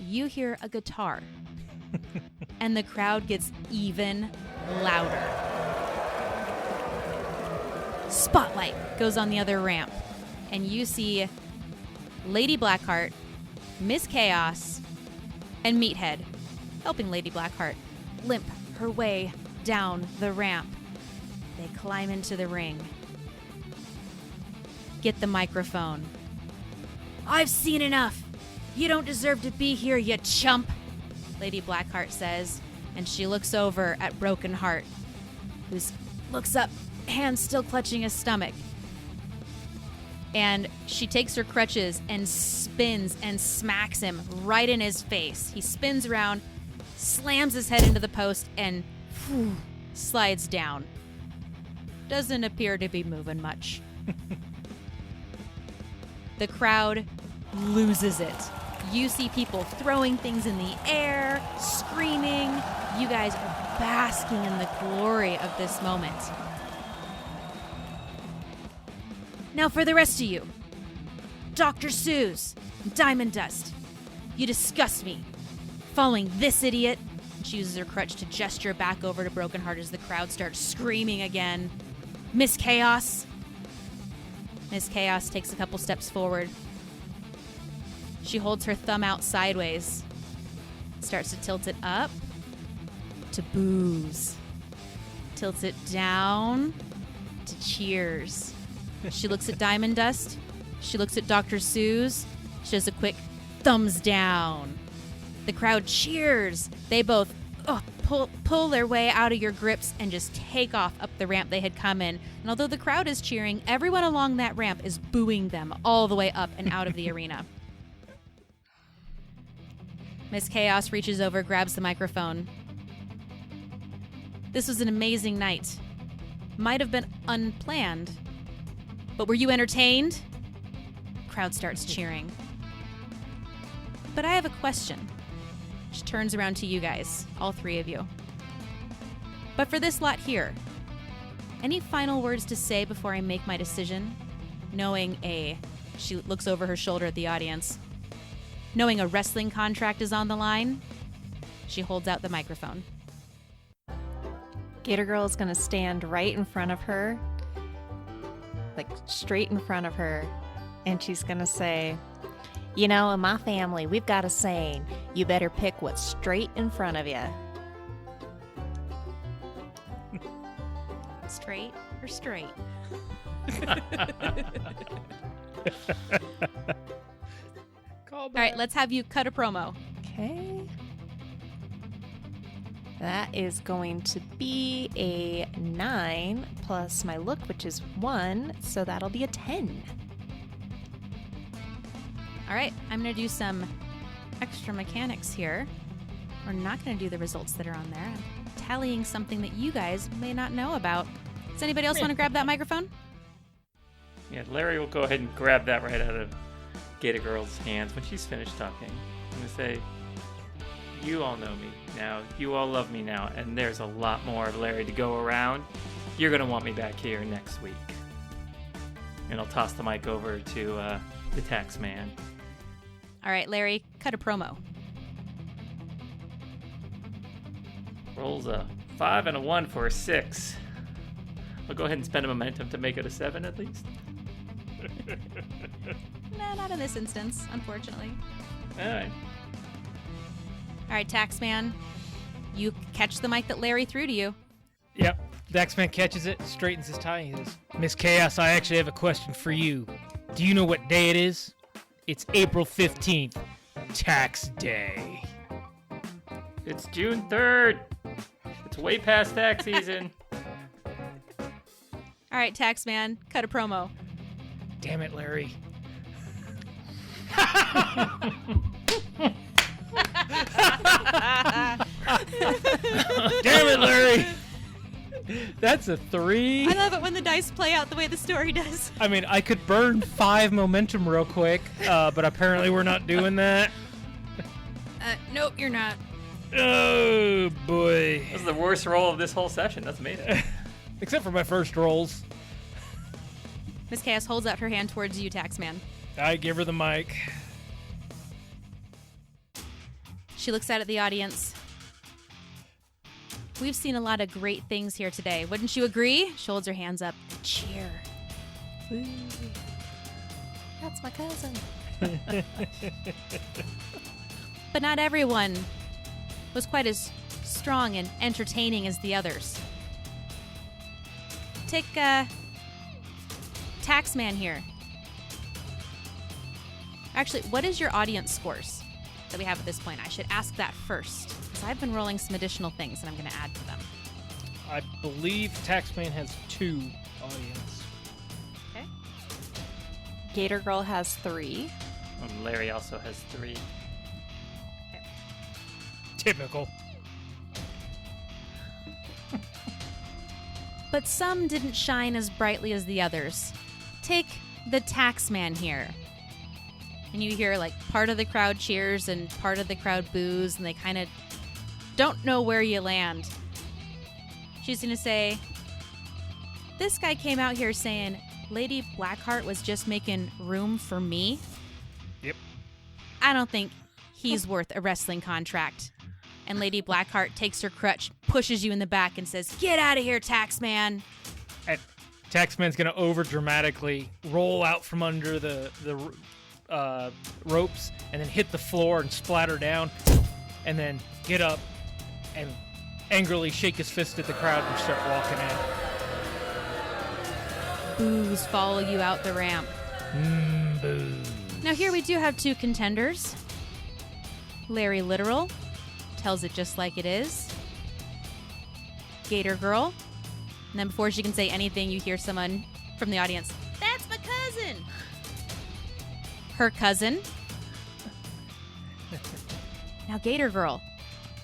you hear a guitar. And the crowd gets even louder. Spotlight goes on the other ramp, and you see Lady Blackheart, Miss Chaos, and Meathead, helping Lady Blackheart limp her way down the ramp. They climb into the ring. Get the microphone. I've seen enough. You don't deserve to be here, you chump, Lady Blackheart says, and she looks over at Broken Heart, who looks up, hands still clutching his stomach. And she takes her crutches and spins and smacks him right in his face. He spins around, slams his head into the post, and slides down. Doesn't appear to be moving much. The crowd loses it. You see people throwing things in the air, screaming. You guys are basking in the glory of this moment. Now for the rest of you. Dr. Seuss, Diamond Dust, you disgust me. Following this idiot. She uses her crutch to gesture back over to Broken Heart as the crowd starts screaming again. Miss Chaos. Miss Chaos takes a couple steps forward. She holds her thumb out sideways, starts to tilt it up to boos, tilts it down to cheers. She looks at Diamond Dust. She looks at Dr. Seuss. She does a quick thumbs down. The crowd cheers. They both pull their way out of your grips and just take off up the ramp they had come in. And although the crowd is cheering, everyone along that ramp is booing them all the way up and out of the arena. Miss Chaos reaches over, grabs the microphone. This was an amazing night. Might have been unplanned, but were you entertained? Crowd starts cheering. But I have a question. She turns around to you guys, all three of you. But for this lot here, any final words to say before I make my decision? She looks over her shoulder at the audience. Knowing a wrestling contract is on the line, she holds out the microphone. Gator Girl is going to stand right in front of her, like straight in front of her, and she's going to say, you know, in my family, we've got a saying, you better pick what's straight in front of you. Straight or straight? All right, let's have you cut a promo. Okay. That is going to be a 9 plus my look, which is 1, so that'll be a 10. All right, I'm going to do some extra mechanics here. We're not going to do the results that are on there. I'm tallying something that you guys may not know about. Does anybody else want to grab that microphone? Yeah, Larry will go ahead and grab that right out of Gator Girl's hands when she's finished talking. I'm going to say, you all know me now. You all love me now. And there's a lot more of Larry to go around. You're going to want me back here next week. And I'll toss the mic over to the tax man. All right, Larry, cut a promo. Rolls a 5 and a 1 for a 6. I'll go ahead and spend a momentum to make it a 7 at least. No, not in this instance, unfortunately. All right. All right, Taxman, you catch the mic that Larry threw to you. Yep. Daxman catches it, straightens his tie. He says, Miss Chaos, I actually have a question for you. Do you know what day it is? It's April 15th, tax day. It's June 3rd. It's way past tax season. All right, Taxman, cut a promo. Damn it, Larry. Damn it, Larry. That's a 3. I love it when the dice play out the way the story does. I mean, I could burn 5 momentum real quick, but apparently we're not doing that. Nope, you're not. Oh, boy. This is the worst roll of this whole session. That's amazing. Except for my first rolls. Miss Chaos holds out her hand towards you, Taxman. I give her the mic. She looks out at the audience. We've seen a lot of great things here today. Wouldn't you agree? She holds her hands up. Cheer. Woo. That's my cousin. But not everyone was quite as strong and entertaining as the others. Take Taxman here. Actually, what is your audience scores that we have at this point? I should ask that first, because I've been rolling some additional things and I'm going to add to them. I believe Taxman has 2 audience. Okay. Gator Girl has 3. And Larry also has 3. Typical. But some didn't shine as brightly as the others. Take the Taxman here. And you hear like part of the crowd cheers and part of the crowd boos, and they kind of don't know where you land. She's going to say, this guy came out here saying Lady Blackheart was just making room for me. Yep. I don't think he's worth a wrestling contract. And Lady Blackheart takes her crutch, pushes you in the back, and says, get out of here, Taxman. And Taxman's going to over-dramatically roll out from under the ropes and then hit the floor and splatter down, and then get up and angrily shake his fist at the crowd and start walking in. Boos follow you out the ramp. Boo. Now here we do have 2 contenders. Larry Literal tells it just like it is. Gator Girl. And then before she can say anything, you hear someone from the audience, that's my cousin. Her cousin. Now Gator Girl,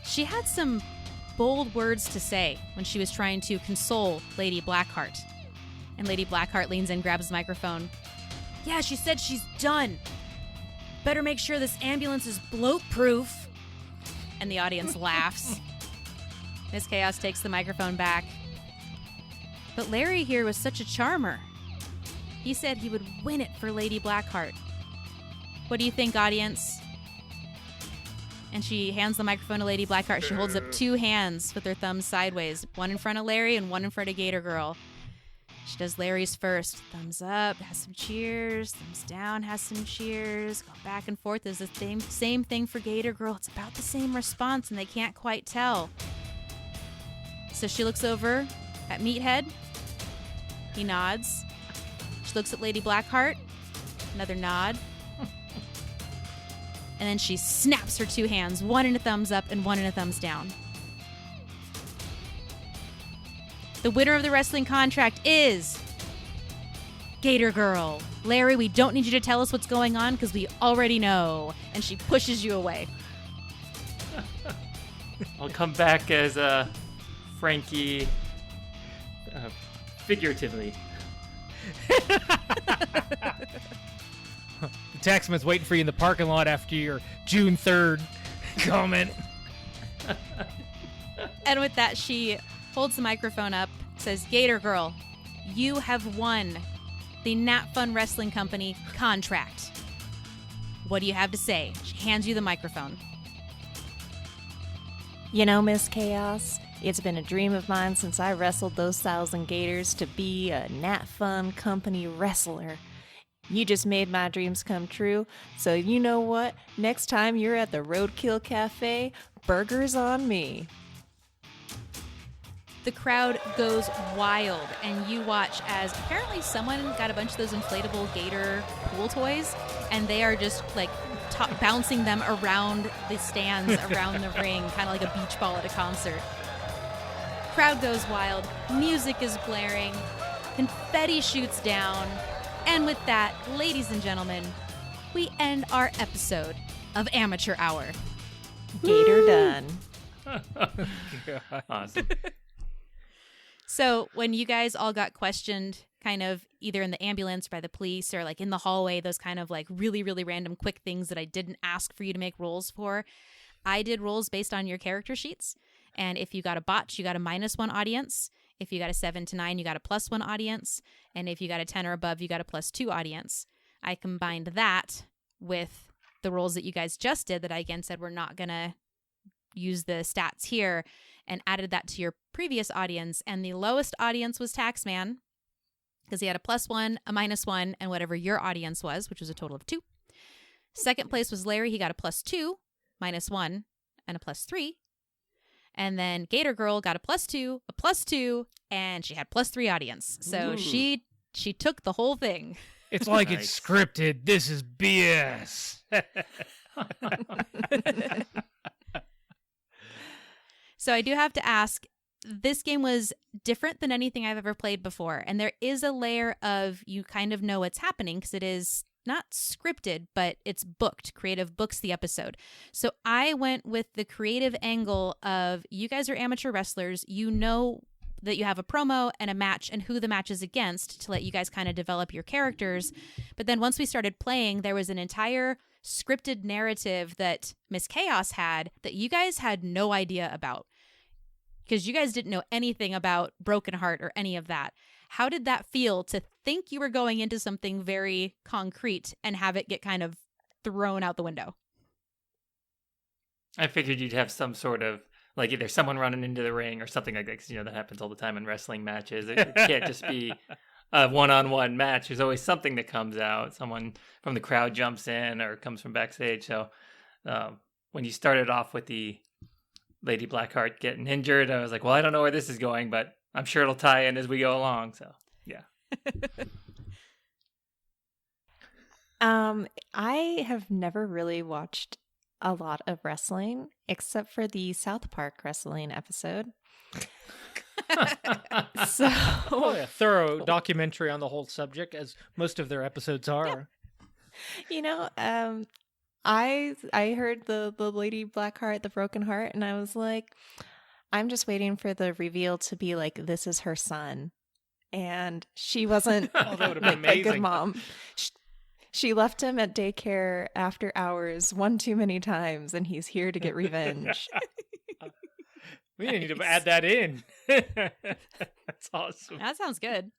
she had some bold words to say when she was trying to console Lady Blackheart. And Lady Blackheart leans in, grabs the microphone. Yeah, she said she's done. Better make sure this ambulance is bloat-proof. And the audience laughs. Miss Chaos takes the microphone back. But Larry here was such a charmer. He said he would win it for Lady Blackheart. What do you think, audience? And she hands the microphone to Lady Blackheart. She holds up 2 hands with her thumbs sideways, one in front of Larry and one in front of Gator Girl. She does Larry's first. Thumbs up, has some cheers. Thumbs down, has some cheers. Go back and forth. There's the same thing for Gator Girl. It's about the same response, and they can't quite tell. So she looks over at Meathead. He nods. She looks at Lady Blackheart. Another nod. And then she snaps her 2 hands, one in a thumbs up and one in a thumbs down. The winner of the wrestling contract is Gator Girl. Larry, we don't need you to tell us what's going on because we already know. And she pushes you away. I'll come back as Frankie, figuratively. The Taxman's waiting for you in the parking lot after your June 3rd comment. And with that, she holds the microphone up, says, Gator Girl, you have won the NatFun Wrestling Company contract. What do you have to say? She hands you the microphone. You know, Miss Chaos, it's been a dream of mine since I wrestled those 1,000 gators to be a NatFun Company wrestler. You just made my dreams come true, so you know what? Next time you're at the Roadkill Cafe, burgers on me. The crowd goes wild, and you watch as apparently someone got a bunch of those inflatable gator pool toys, and they are just like bouncing them around the stands, around the ring, kind of like a beach ball at a concert. Crowd goes wild, music is blaring, confetti shoots down, and with that, ladies and gentlemen, we end our episode of Amateur Hour. Gator done. Awesome. So when you guys all got questioned kind of either in the ambulance by the police or like in the hallway, those kind of like really, really random quick things that I didn't ask for you to make rolls for, I did rolls based on your character sheets. And if you got a botch, you got a -1 audience. If you got a 7 to 9, you got a +1 audience. And if you got a 10 or above, you got a +2 audience. I combined that with the rolls that you guys just did that I again said we're not going to use the stats here, and added that to your previous audience. And the lowest audience was Taxman because he had a +1, a -1, and whatever your audience was, which was a total of 2. Second place was Larry. He got a +2, -1, and a +3. And then Gator Girl got a +2, a +2, and she had +3 audience. So Ooh. she took the whole thing. It's like Nice. it's scripted. This is BS. So I do have to ask, this game was different than anything I've ever played before. And there is a layer of you kind of know what's happening because it is not scripted, but it's booked. Creative books the episode. So I went with the creative angle of you guys are amateur wrestlers. You know that you have a promo and a match and who the match is against to let you guys kind of develop your characters. But then once we started playing, there was an entire scripted narrative that Miss Chaos had that you guys had no idea about because you guys didn't know anything about Broken Heart or any of that. How did that feel to think you were going into something very concrete and have it get kind of thrown out the window? I figured you'd have some sort of, like, either someone running into the ring or something like that, because, that happens all the time in wrestling matches. It can't just be a one-on-one match. There's always something that comes out. Someone from the crowd jumps in or comes from backstage. So when you started off with the Lady Blackheart getting injured, I was like, well, I don't know where this is going, but I'm sure it'll tie in as we go along. So, yeah. I have never really watched a lot of wrestling except for the South Park wrestling episode. So, Oh, a thorough documentary on the whole subject, as most of their episodes are. I heard the Lady Blackheart, the Broken Heart, and I was like, I'm just waiting for the reveal to be like, this is her son. And she wasn't Oh, that would have like been a good amazing. mom. She left him at daycare after hours one too many times, and he's here to get revenge. We need to add that in. That's awesome. That sounds good.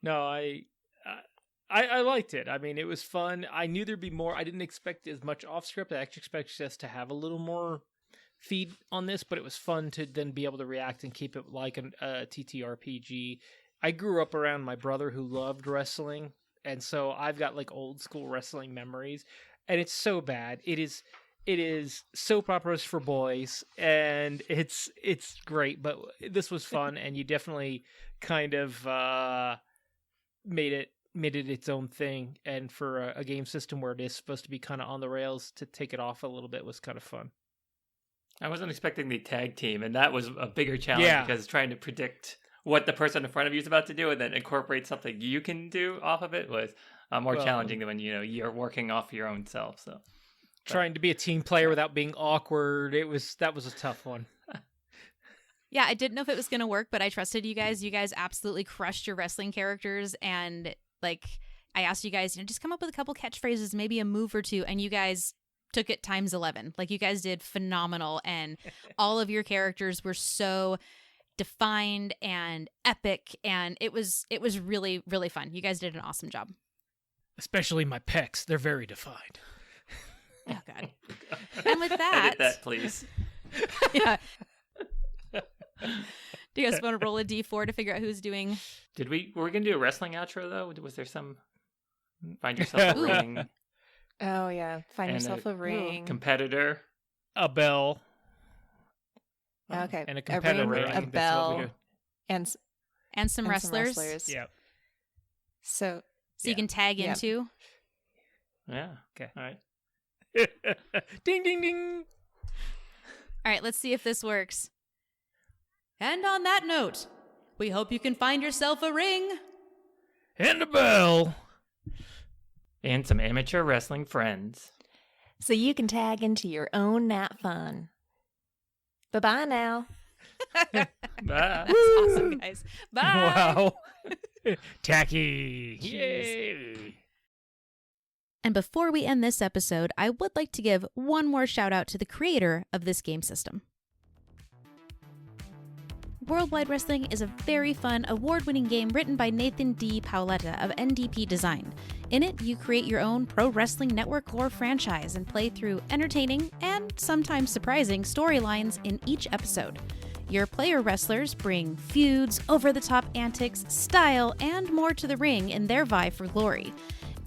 No, I liked it. I mean, it was fun. I knew there'd be more. I didn't expect as much off script. I actually expected us to have a little more feed on this, but it was fun to then be able to react and keep it like a TTRPG. I grew up around my brother who loved wrestling, and so I've got like old school wrestling memories, and it's so bad. It is soap operas for boys, and it's great, but this was fun, and you definitely kind of made it its own thing, and for a game system where it is supposed to be kind of on the rails, to take it off a little bit was kind of fun. I wasn't expecting the tag team, and that was a bigger challenge because trying to predict what the person in front of you is about to do and then incorporate something you can do off of it was more challenging than when you're working off your own self. So trying to be a team player without being awkward, that was a tough one. Yeah, I didn't know if it was going to work, but I trusted you guys. You guys absolutely crushed your wrestling characters. And like I asked you guys, just come up with a couple catchphrases, maybe a move or two. And you guys took it times 11. Like you guys did phenomenal. And all of your characters were so defined and epic. And it was really, really fun. You guys did an awesome job. Especially my pecs. They're very defined. Oh, God. And with that... Edit that, please. Yeah. Do you guys want to roll a d4 to figure out who's doing? Were we going to do a wrestling outro, though? Was there some... Find yourself a ring. Oh, yeah. Find And yourself a ring. Competitor. A bell. Okay. And a competitor. ring, I a think that's what we bell, do. and And some wrestlers. Yep. So You can tag Yeah. into. Yeah. Okay. All right. Ding, ding, ding. All right, let's see if this works. And on that note, we hope you can find yourself a ring. And a bell. And some amateur wrestling friends. so you can tag into your own NatFun. Bye-bye now. Bye. That's awesome, guys. Bye. Wow. Tacky. Yay. And before we end this episode, I would like to give one more shout out to the creator of this game system. Worldwide Wrestling is a very fun, award-winning game written by Nathan D. Paoletta of NDP Design. In it, you create your own pro wrestling network or franchise and play through entertaining and sometimes surprising storylines in each episode. Your player wrestlers bring feuds, over-the-top antics, style, and more to the ring in their vie for glory.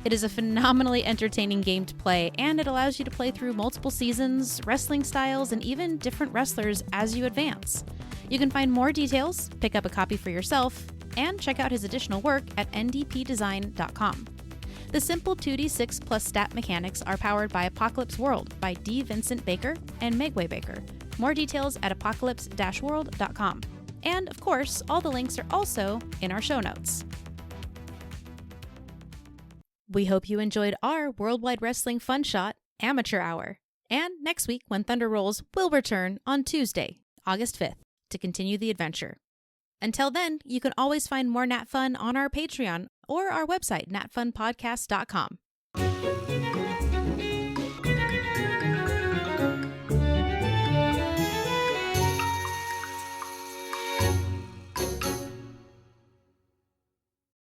It is a phenomenally entertaining game to play, and it allows you to play through multiple seasons, wrestling styles, and even different wrestlers as you advance. You can find more details, pick up a copy for yourself, and check out his additional work at ndpdesign.com. The simple 2d6 plus stat mechanics are powered by Apocalypse World by D. Vincent Baker and Megway Baker. More details at apocalypse-world.com. And, of course, all the links are also in our show notes. We hope you enjoyed our Worldwide Wrestling Fun Shot Amateur Hour. And next week, when Thunder Rolls will return on Tuesday, August 5th, to continue the adventure. Until then, you can always find more NatFun on our Patreon or our website, natfunpodcast.com.